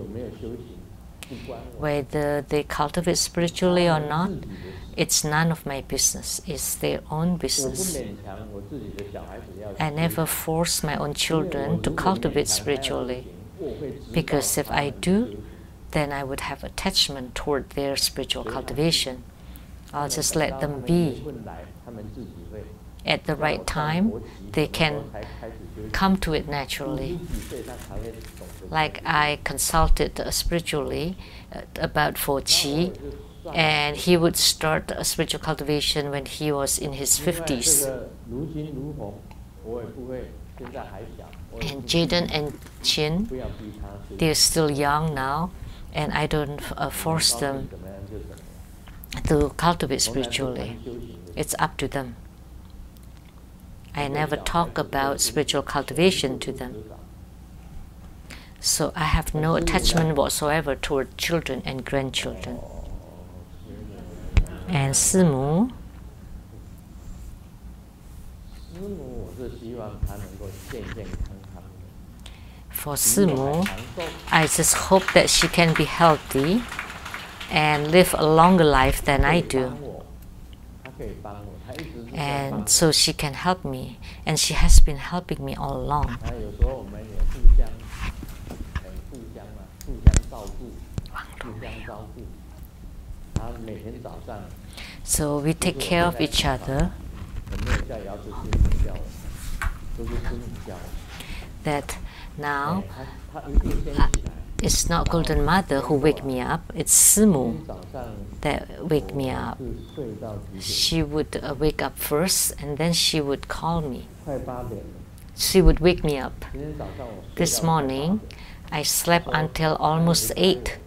whether they cultivate spiritually or not, it's none of my business. It's their own business. I never force my own children to cultivate spiritually, because if I do, then I would have attachment toward their spiritual cultivation. I'll just let them be. At the right time, they can come to it naturally. Like I consulted spiritually about for Qi, and he would start a spiritual cultivation when he was in his 50s. And Jaden and Chin, they're still young now, and I don't force them to cultivate spiritually. It's up to them. I never talk about spiritual cultivation to them. So I have no attachment whatsoever toward children and grandchildren. And Simu, for Simu, I just hope that she can be healthy and live a longer life than I do. And so she can help me, and she has been helping me all along. So we take care of each other. That now it's not Golden Mother who wake me up, it's Simu that wake me up. She would wake up first, and then she would call me. She would wake me up. This morning, I slept until almost 8,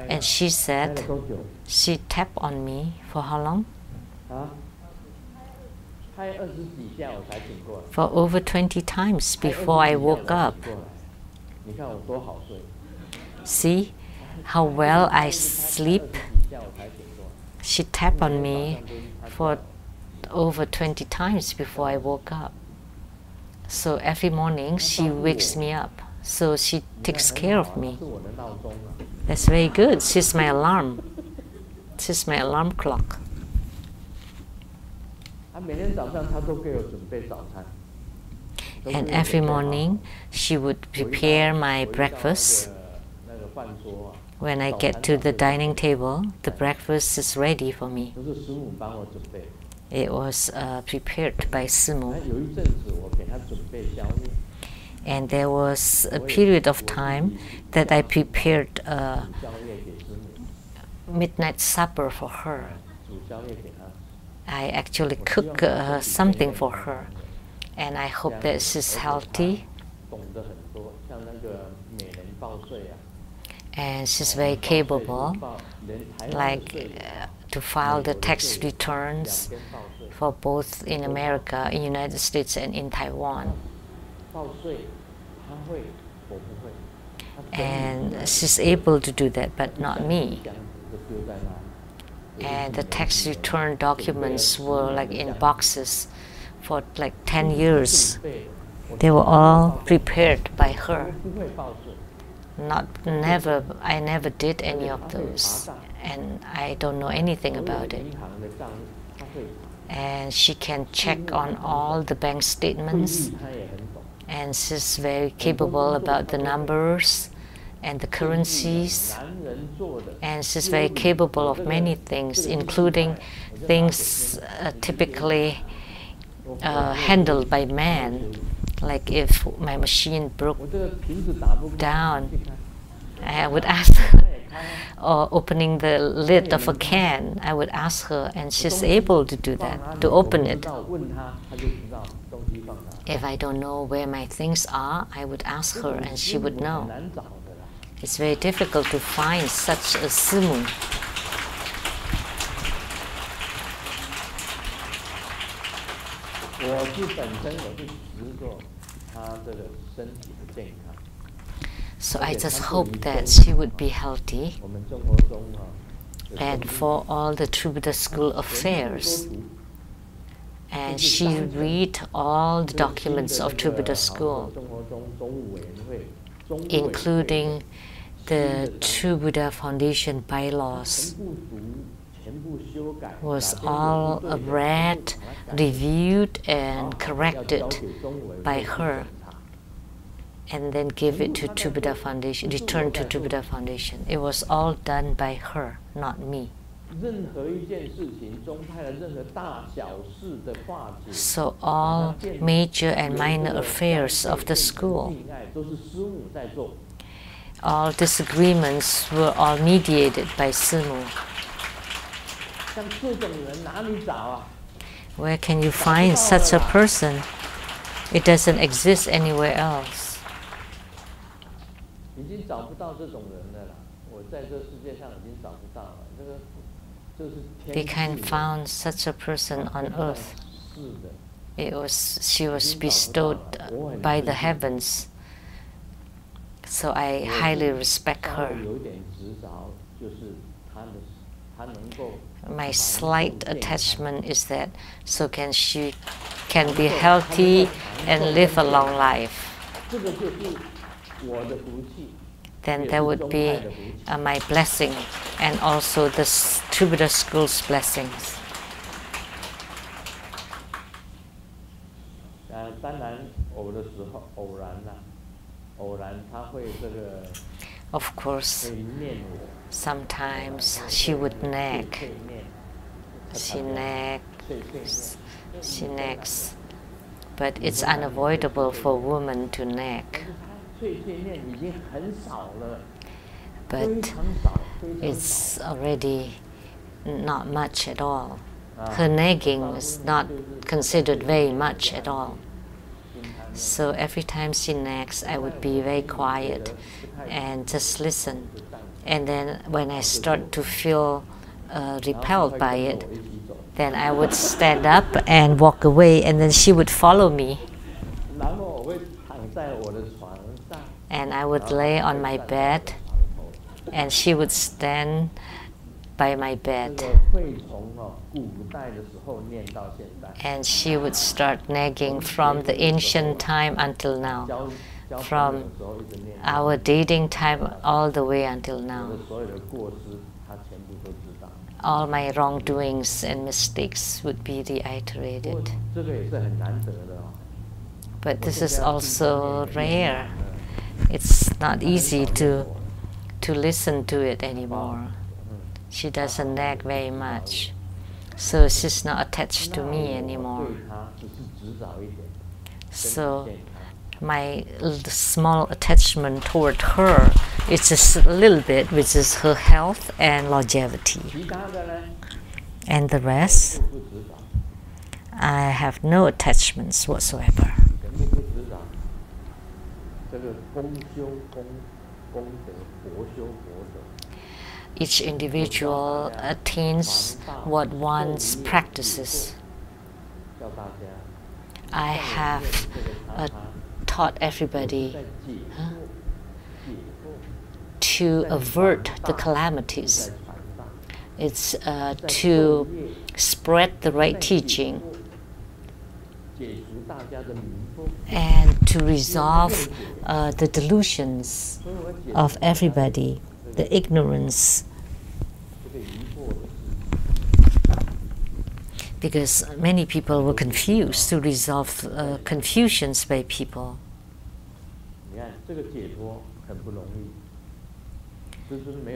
and she said, she tapped on me for how long? For over 20 times before I woke up. See how well I sleep? She tapped on me for over 20 times before I woke up. So every morning she wakes me up. So she takes care of me. That's very good. She's my alarm. She's my alarm clock. And every morning she would prepare my breakfast. When I get to the dining table, the breakfast is ready for me. It was prepared by Simu. And there was a period of time that I prepared a midnight supper for her. I actually cook something for her, and I hope that she's healthy. And she's very capable, like to file the tax returns for both in America, in United States, and in Taiwan. And she's able to do that, but not me. And the tax return documents were like in boxes for like 10 years. They were all prepared by her. I never did any of those, and I don't know anything about it. And she can check on all the bank statements, and she's very capable about the numbers and the currencies, and she's very capable of many things, including things typically handled by man. Like if my machine broke down, I would ask her, or opening the lid of a can, I would ask her, and she's able to do that, to open it. If I don't know where my things are, I would ask her and she would know. It's very difficult to find such a simu. So I just hope that she would be healthy, and for all the True Buddha School affairs. And she read all the documents of True Buddha School, including the True Buddha Foundation bylaws, was all read, reviewed, and corrected by her, and then give it to True Buddha Foundation, returned to True Buddha Foundation. It was all done by her, not me. So all major and minor affairs of the school, all disagreements were all mediated by Simu. Where can you find such a person? It doesn't exist anywhere else. They can't find such a person on earth. She was bestowed by the heavens. So I highly respect her. My slight attachment is that she can be healthy and live a long life. Then there would be my blessing, and also the True Buddha School's blessings. Of course, sometimes she would nag. She nags. But it's unavoidable for a woman to nag. But it's already not much at all. Her nagging is not considered very much at all. So every time she nags, I would be very quiet and just listen. And then when I start to feel repelled by it, then I would stand up and walk away, and then she would follow me. And I would lay on my bed, and she would stand by my bed. And she would start nagging from the ancient time until now, from our dating time all the way until now. All my wrongdoings and mistakes would be reiterated. But this is also rare. It's not easy to listen to it anymore. She doesn't nag very much, so she's not attached to me anymore. So my small attachment toward her is just a little bit, which is her health and longevity. And the rest, I have no attachments whatsoever. Each individual attains what one's practices. I have taught everybody to avert the calamities. It's to spread the right teaching and to resolve the delusions of everybody, the ignorance. Because many people were confused, to resolve confusions by people.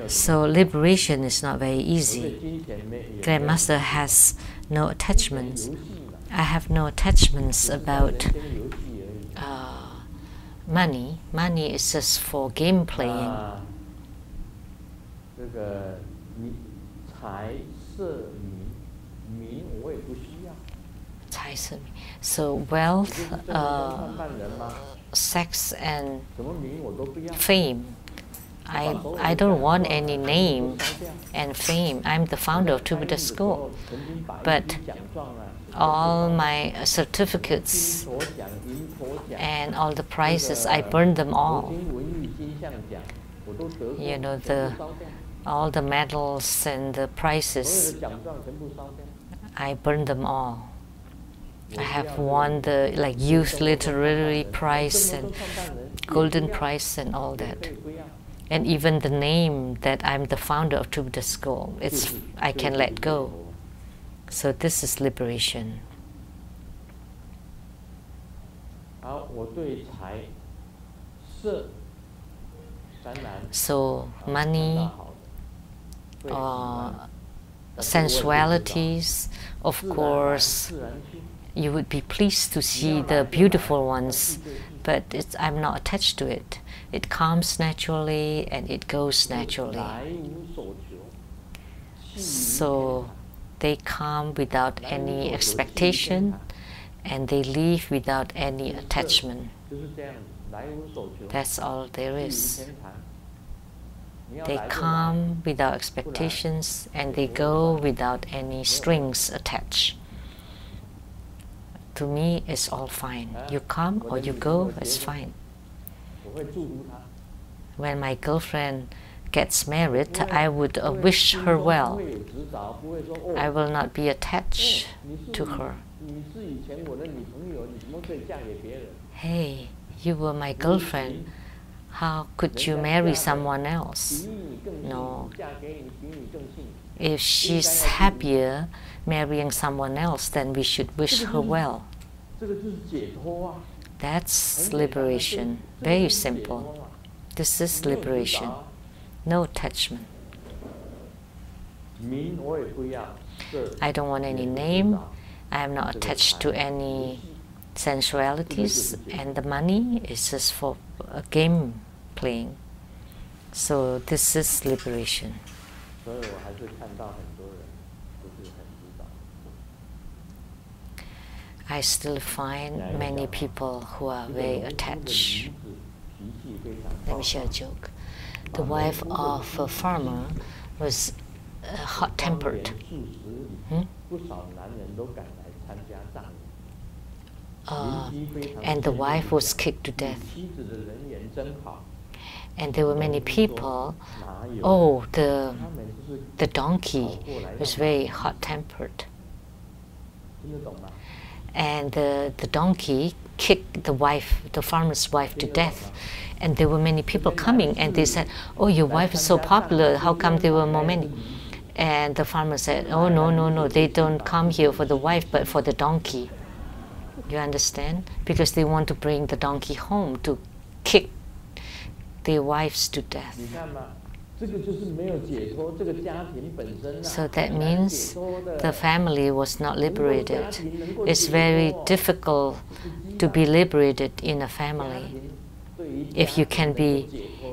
So liberation is not very easy. Grandmaster has no attachments. I have no attachments about money. Money is just for game playing. So wealth, sex and fame. I don't want any name and fame. I'm the founder of Two Buddha School, but all my certificates and all the prizes, I burned them all. You know, all the medals and the prizes, I burned them all. I have won the Youth Literary Prize and Golden Prize and all that. And even the name that I'm the founder of Two Buddha School, I can let go. So this is liberation. So money or sensualities, of course, you would be pleased to see the beautiful ones, but I'm not attached to it. It comes naturally and it goes naturally. So they come without any expectation and they leave without any attachment. That's all there is. They come without expectations and they go without any strings attached. To me, it's all fine. You come or you go, it's fine. When my girlfriend gets married, I would wish her well. I will not be attached to her. Hey, you were my girlfriend. How could you marry someone else? No. If she's happier marrying someone else, then we should wish her well. That's liberation. Very simple. This is liberation. No attachment. I don't want any name. I am not attached to any sensualities, and the money is just for a game playing. So this is liberation. I still find many people who are very attached. Let me share a joke. The wife of a farmer was hot-tempered. And the wife was kicked to death. And there were many people. Oh, the donkey was very hot-tempered. And the donkey kicked the farmer's wife to death. And there were many people coming, and they said, "Oh, your wife is so popular, how come there were more many?" And the farmer said, "Oh, no, they don't come here for the wife, but for the donkey." You understand? Because they want to bring the donkey home to kick their wives to death. So that means the family was not liberated. It's very difficult to be liberated in a family. If you can be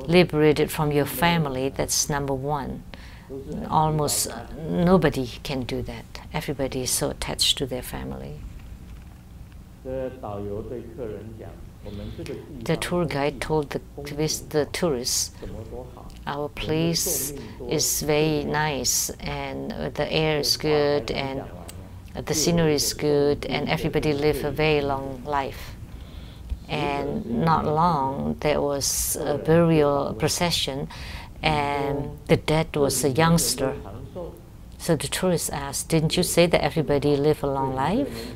liberated from your family, that's number one. Almost nobody can do that. Everybody is so attached to their family. The tour guide told the tourists, our place is very nice and the air is good and the scenery is good and everybody live a very long life. And not long, there was a burial procession and the dead was a youngster. So the tourists asked, didn't you say that everybody live a long life?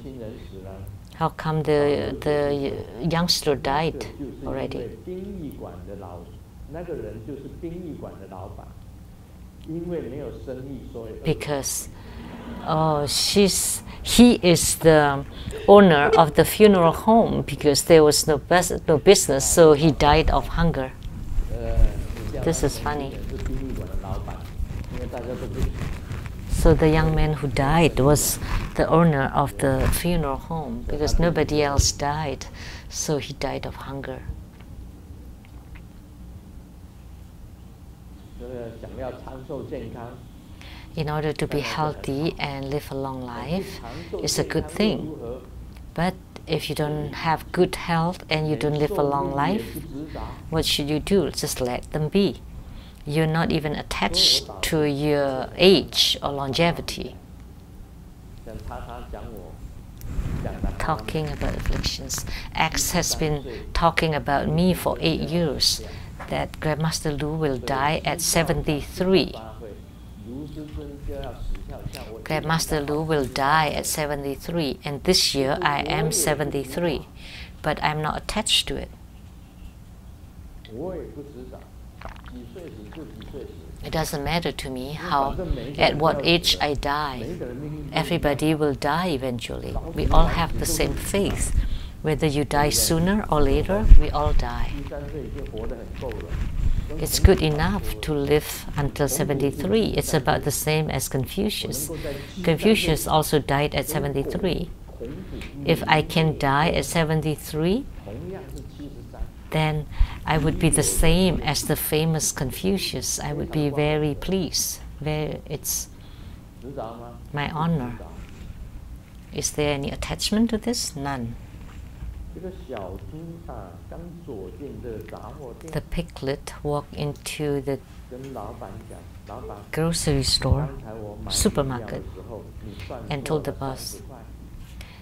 How come the youngster died already? Because he is the owner of the funeral home because there was no business, so he died of hunger. This is funny. So the young man who died was the owner of the funeral home because nobody else died, so he died of hunger. In order to be healthy and live a long life, it's a good thing. But if you don't have good health and you don't live a long life, what should you do? Just let them be. You're not even attached to your age or longevity. Talking about afflictions. X has been talking about me for 8 years, that Grandmaster Lu will die at 73. Grandmaster Lu will die at 73, and this year I am 73, but I'm not attached to it. It doesn't matter to me at what age I die. Everybody will die eventually. We all have the same faith. Whether you die sooner or later, we all die. It's good enough to live until 73. It's about the same as Confucius. Confucius also died at 73. If I can die at 73, then I would be the same as the famous Confucius. I would be very pleased. It's my honor. Is there any attachment to this? None. The piglet walked into the grocery store, supermarket, and told the boss,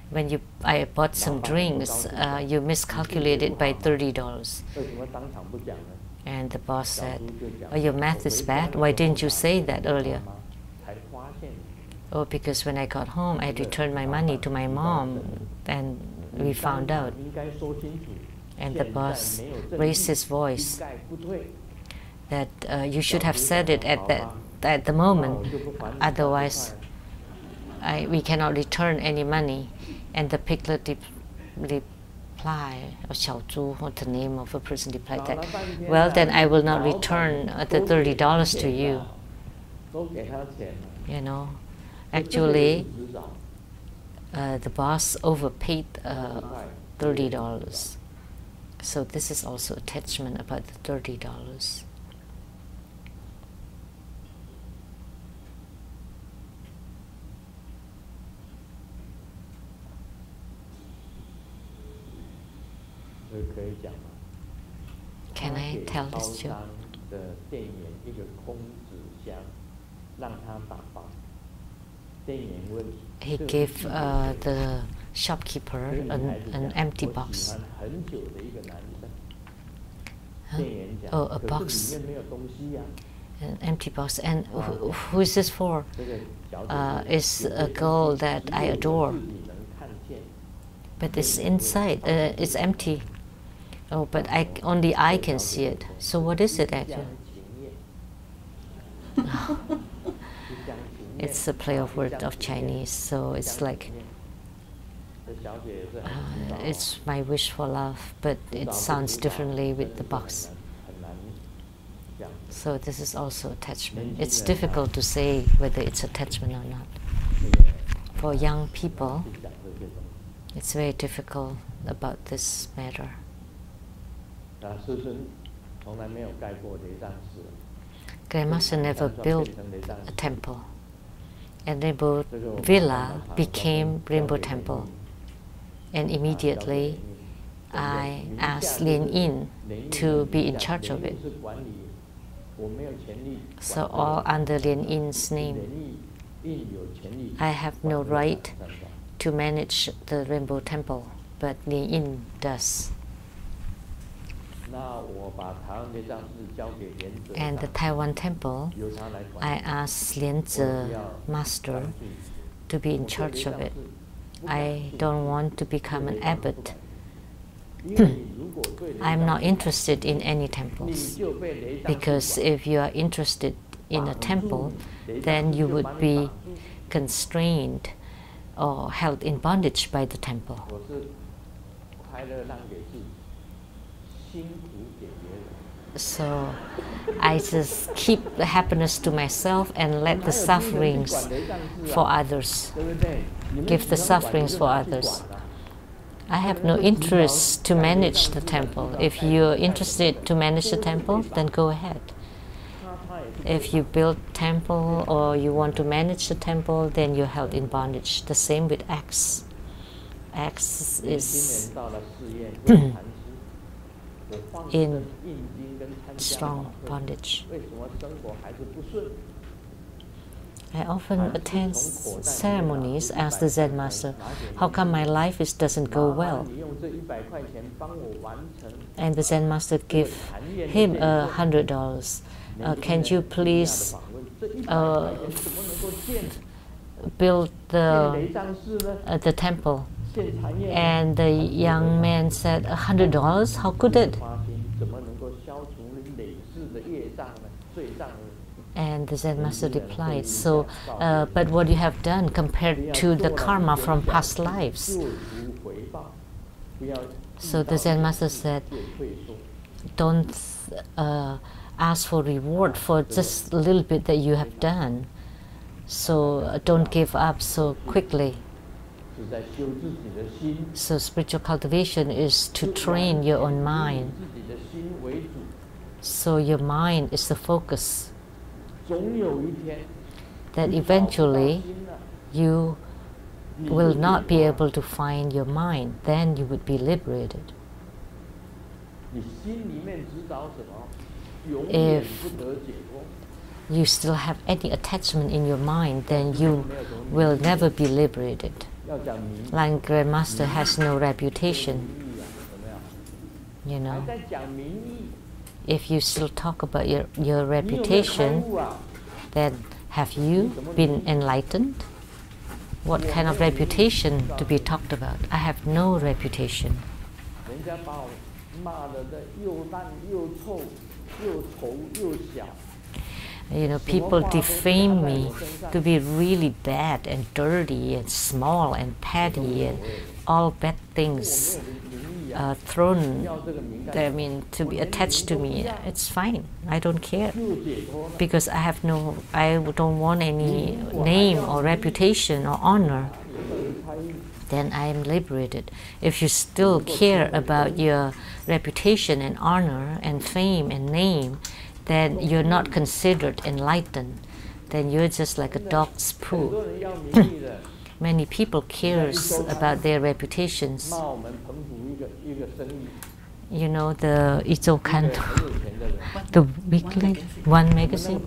when I bought some drinks, you miscalculated by $30. And the boss said, oh, your math is bad. Why didn't you say that earlier? Oh, because when I got home, I returned my money to my mom, and we found out. And the boss raised his voice that you should have said it at the moment, otherwise we cannot return any money. And the piglet replied, or Xiao Zhu, what the name of a person replied that, well, then I will not return the $30 to you. You know, actually, the boss overpaid $30. So this is also attachment about the $30. Can I tell this joke? He gave the shopkeeper an empty box. Huh? Oh, a box. An empty box. And who is this for? It's a girl that I adore. But it's inside. It's empty. Oh, but only I can see it. So what is it actually? It's a play of word of Chinese, so it's like it's my wish for love, but it sounds differently with the box. So this is also attachment. It's difficult to say whether it's attachment or not. For young people, it's very difficult about this matter. Grandmaster never built a temple, and Rainbow Villa became Rainbow Temple. And immediately I asked Lian-Yin to be in charge of it. So all under Lian-Yin's name. I have no right to manage the Rainbow Temple, but Lian-Yin does. And the Taiwan Temple, I asked Lian-Zi Master to be in charge of it. I don't want to become an abbot. I'm not interested in any temples, because if you are interested in a temple, then you would be constrained or held in bondage by the temple. So I just keep the happiness to myself and let the sufferings for others. Give the sufferings for others. I have no interest to manage the temple. If you're interested to manage the temple, then go ahead. If you build temple or you want to manage the temple, then you're held in bondage. The same with acts. Acts is in strong bondage. I often attend ceremonies, ask the Zen master, how come my life doesn't go well? And the Zen master give him $100. Can you please build the temple? And the young man said, $100? How could it? And the Zen master replied, but what you have done compared to the karma from past lives. So the Zen master said, don't ask for reward for just a little bit that you have done. So don't give up so quickly. So spiritual cultivation is to train your own mind. So your mind is the focus. That eventually you will not be able to find your mind. Then you would be liberated. If you still have any attachment in your mind, then you will never be liberated. Like Grandmaster has no reputation. You know, if you still talk about your reputation, then have you been enlightened? What kind of reputation to be talked about? I have no reputation. You know, people defame me to be really bad and dirty and small and petty and all bad things thrown, to be attached to me. It's fine. I don't care. Because I don't want any name or reputation or honor. Then I am liberated. If you still care about your reputation and honor and fame and name, then you're not considered enlightened. Then you're just like a dog's poo. Many people cares about their reputations. You know, the Izokan, the weekly one magazine,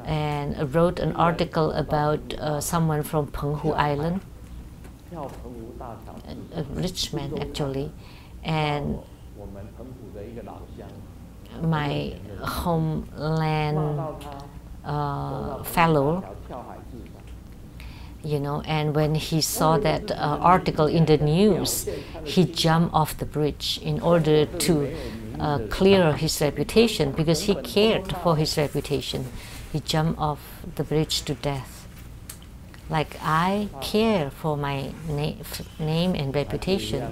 and wrote an article about someone from Penghu Island, a rich man actually, and my homeland fellow, you know, and when he saw that article in the news, he jumped off the bridge in order to clear his reputation, because he cared for his reputation. He jumped off the bridge to death. Like, I care for my name and reputation.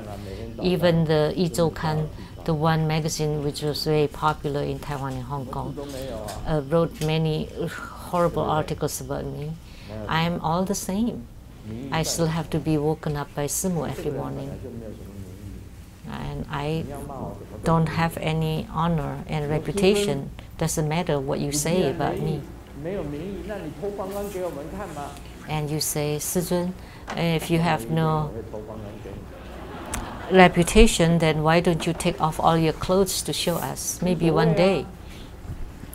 Even the Izokan, the one magazine which was very popular in Taiwan and Hong Kong, wrote many horrible articles about me. I am all the same. I still have to be woken up by sumo every morning. And I don't have any honor and reputation. Doesn't matter what you say about me. And you say, Sijun, if you have no reputation, then why don't you take off all your clothes to show us? Maybe one day.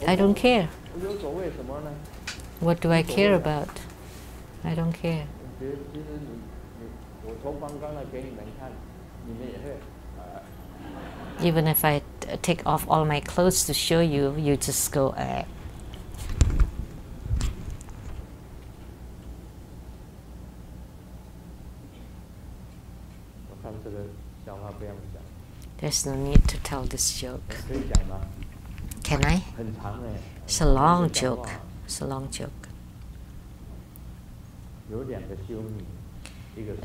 I don't care. What do I care about? I don't care. Even if I take off all my clothes to show you, you just go, There's no need to tell this joke. Can I? It's a long joke. It's a long joke.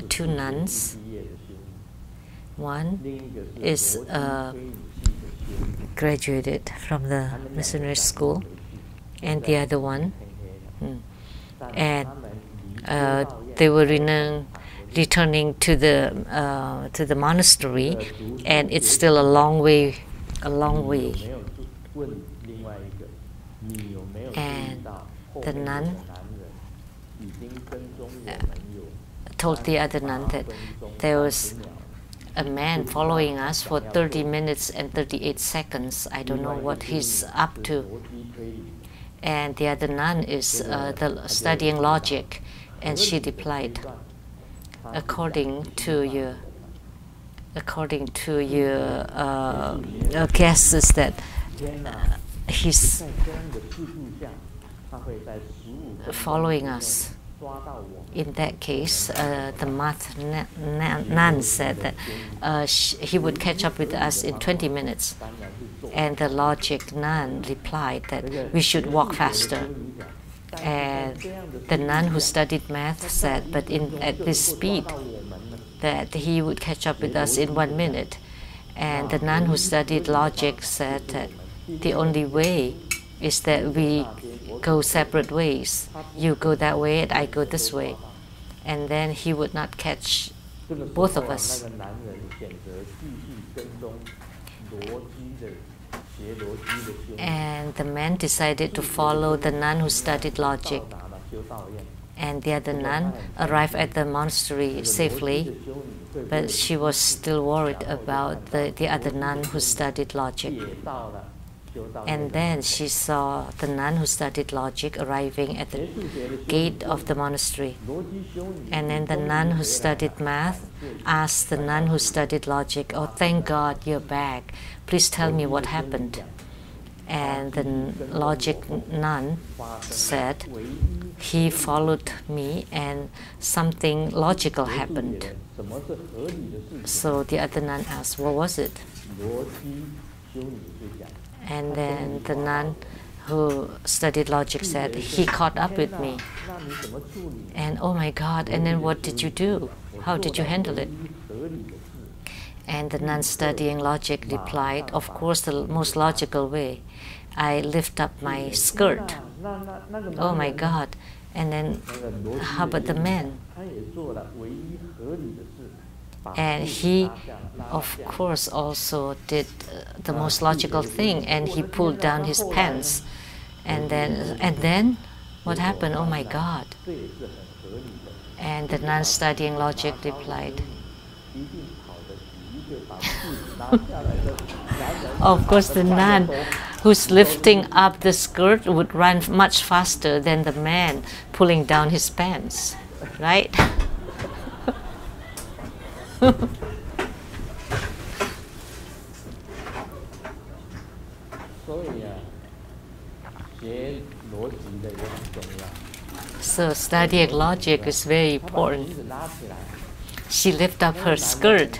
Two nuns. One is graduated from the missionary school, and the other one, and they were returning to the monastery, and it's still a long way. And the nun told the other nun that there was a man following us for 30 minutes and 38 seconds. I don't know what he's up to. And the other nun is studying logic, and she replied, according to your guesses, that he's following us. In that case, the math nun said that he would catch up with us in 20 minutes. And the logic nun replied that we should walk faster. And the nun who studied math said, but at this speed, that he would catch up with us in 1 minute. And the nun who studied logic said that the only way is that we go separate ways. You go that way and I go this way. And then he would not catch both of us. And the man decided to follow the nun who studied logic. And the other nun arrived at the monastery safely, but she was still worried about the other nun who studied logic. And then she saw the nun who studied logic arriving at the gate of the monastery. And then the nun who studied math asked the nun who studied logic, "Oh, thank God you're back. Please tell me what happened." And the logic nun said, "He followed me and something logical happened." So the other nun asked, "What was it?" And then the nun who studied logic said, "He caught up with me." And oh my God, and then what did you do? How did you handle it? And the nun studying logic replied, "Of course, the most logical way. I lift up my skirt." Oh my God. And then how about the man? And he, of course, also did the most logical thing, and he pulled down his pants. And then what happened? Oh my God. And the nun studying logic replied, of course, the nun who's lifting up the skirt would run much faster than the man pulling down his pants, right? So studying logic is very important. She lifted up her skirt,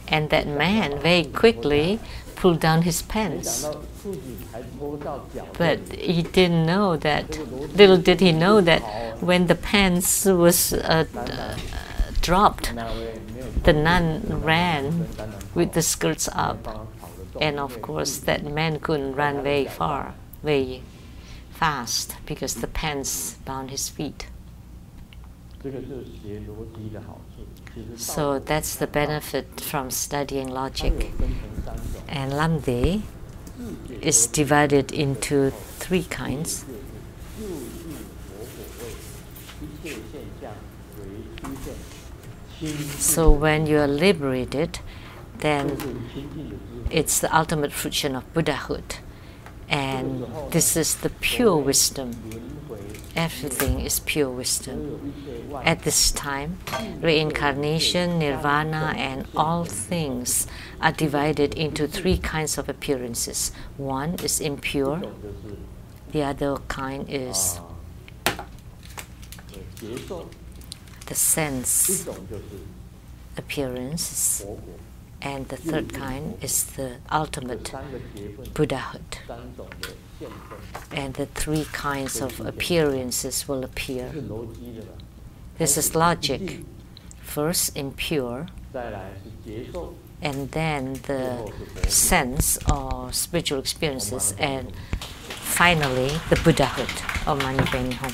and that man very quickly pulled down his pants. But he didn't know that, little did he know that when the pants was dropped, the nun ran with the skirts up. And of course, that man couldn't run very fast, because the pants bound his feet. So that's the benefit from studying logic. And Lamdre is divided into 3 kinds. So when you are liberated, then it's the ultimate fruition of Buddhahood. And this is the pure wisdom. Everything is pure wisdom. At this time, reincarnation, nirvana, and all things are divided into 3 kinds of appearances. One is impure. The other kind is the sense appearance. And the third kind is the ultimate Buddhahood. And the 3 kinds of appearances will appear. This is logic. First, impure. and then the sense or spiritual experiences, and finally the Buddhahood of money bringing home.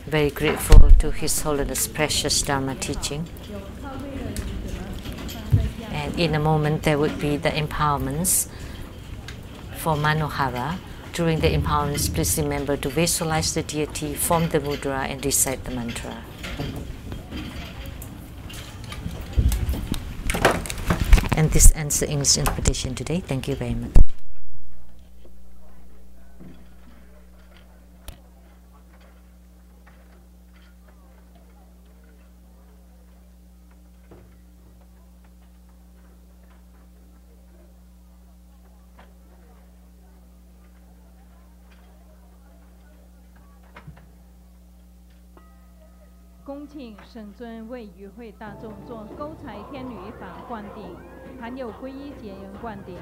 Very grateful to His Holiness precious Dharma teaching. And in a moment there would be the empowerments for Manohara. During the empowerments, please remember to visualize the deity, form the mudra, and recite the mantra. And this ends the English interpretation today. Thank you very much.恭请神尊为与会大众做勾财天女法灌顶，含有皈依结缘灌顶。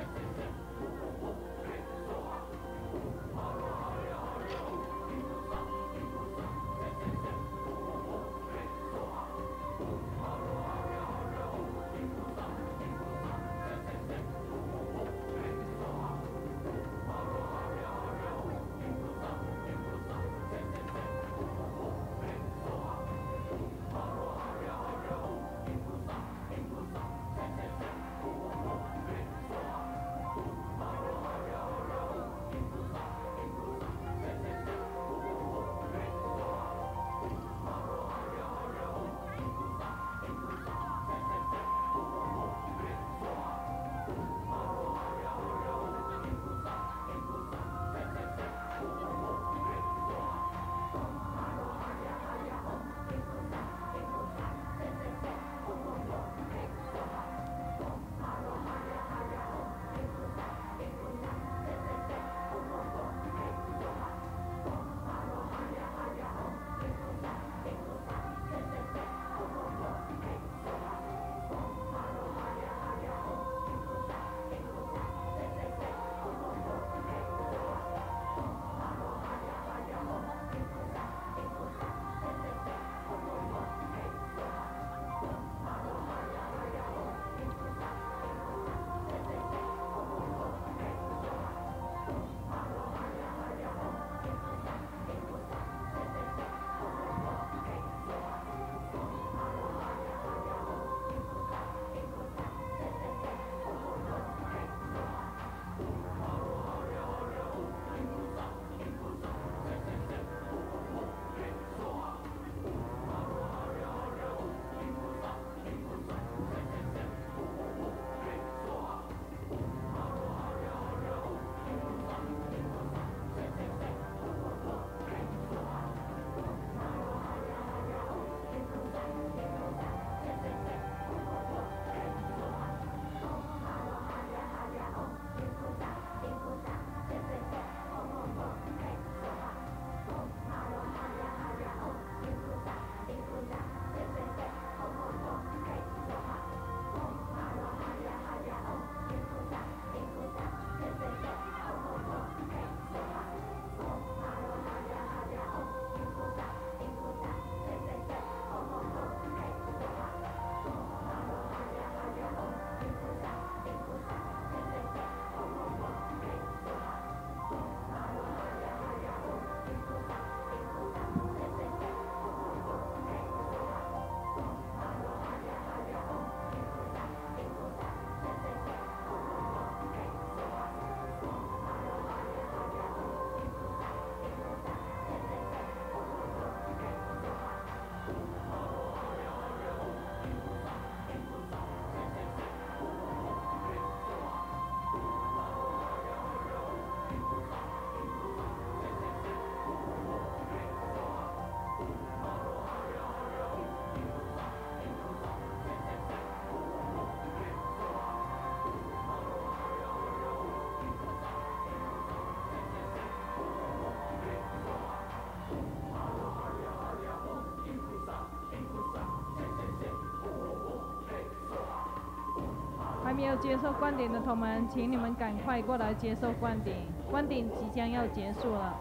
还没有接受灌顶的同们，请你们赶快过来接受灌顶，灌顶即将要结束了。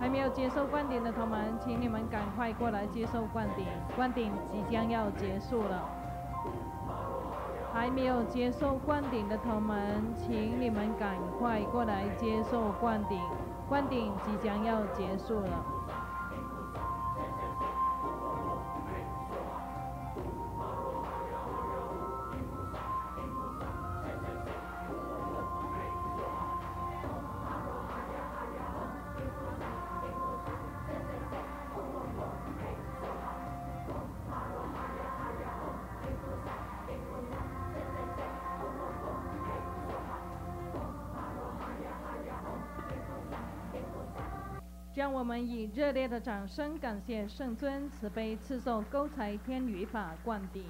还没有接受灌顶的同门，请你们赶快过来接受灌顶，灌顶即将要结束了。还没有接受灌顶的同门，请你们赶快过来接受灌顶，灌顶即将要结束了。让我们以热烈的掌声感谢圣尊慈悲赐受勾财天女法灌顶。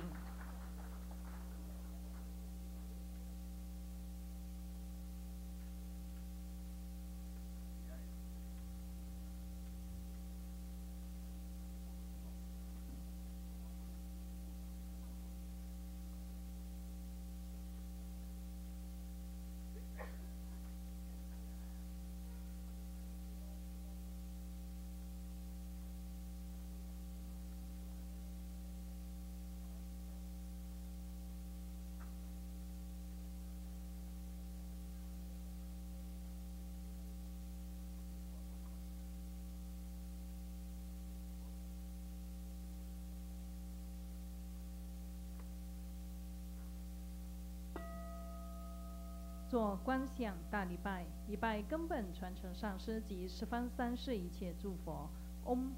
做观想大礼拜，礼拜根本传承上师及十方三世一切诸佛。嗡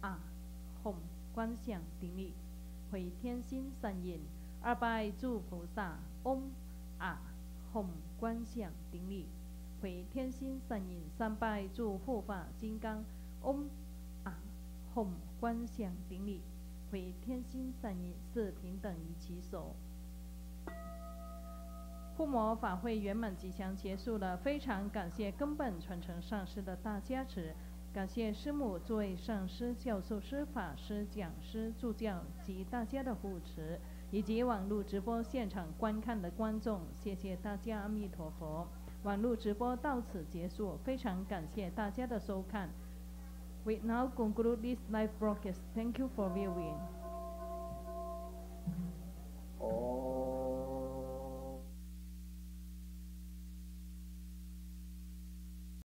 啊吽观想顶礼，回天心三印，二拜诸菩萨。嗡啊吽观想顶礼，回天心三印，三拜诸护法金刚。嗡啊吽观想顶礼，回天心三印，四平等于其手。护摩法会圆满即将结束了，非常感谢根本传承上师的大加持，感谢师母、诸位上师、教授师、法师、讲师、助教及大家的护持，以及网络直播现场观看的观众，谢谢大家，阿弥陀佛。网络直播到此结束，非常感谢大家的收看。We now conclude this live broadcast. Thank you for viewing.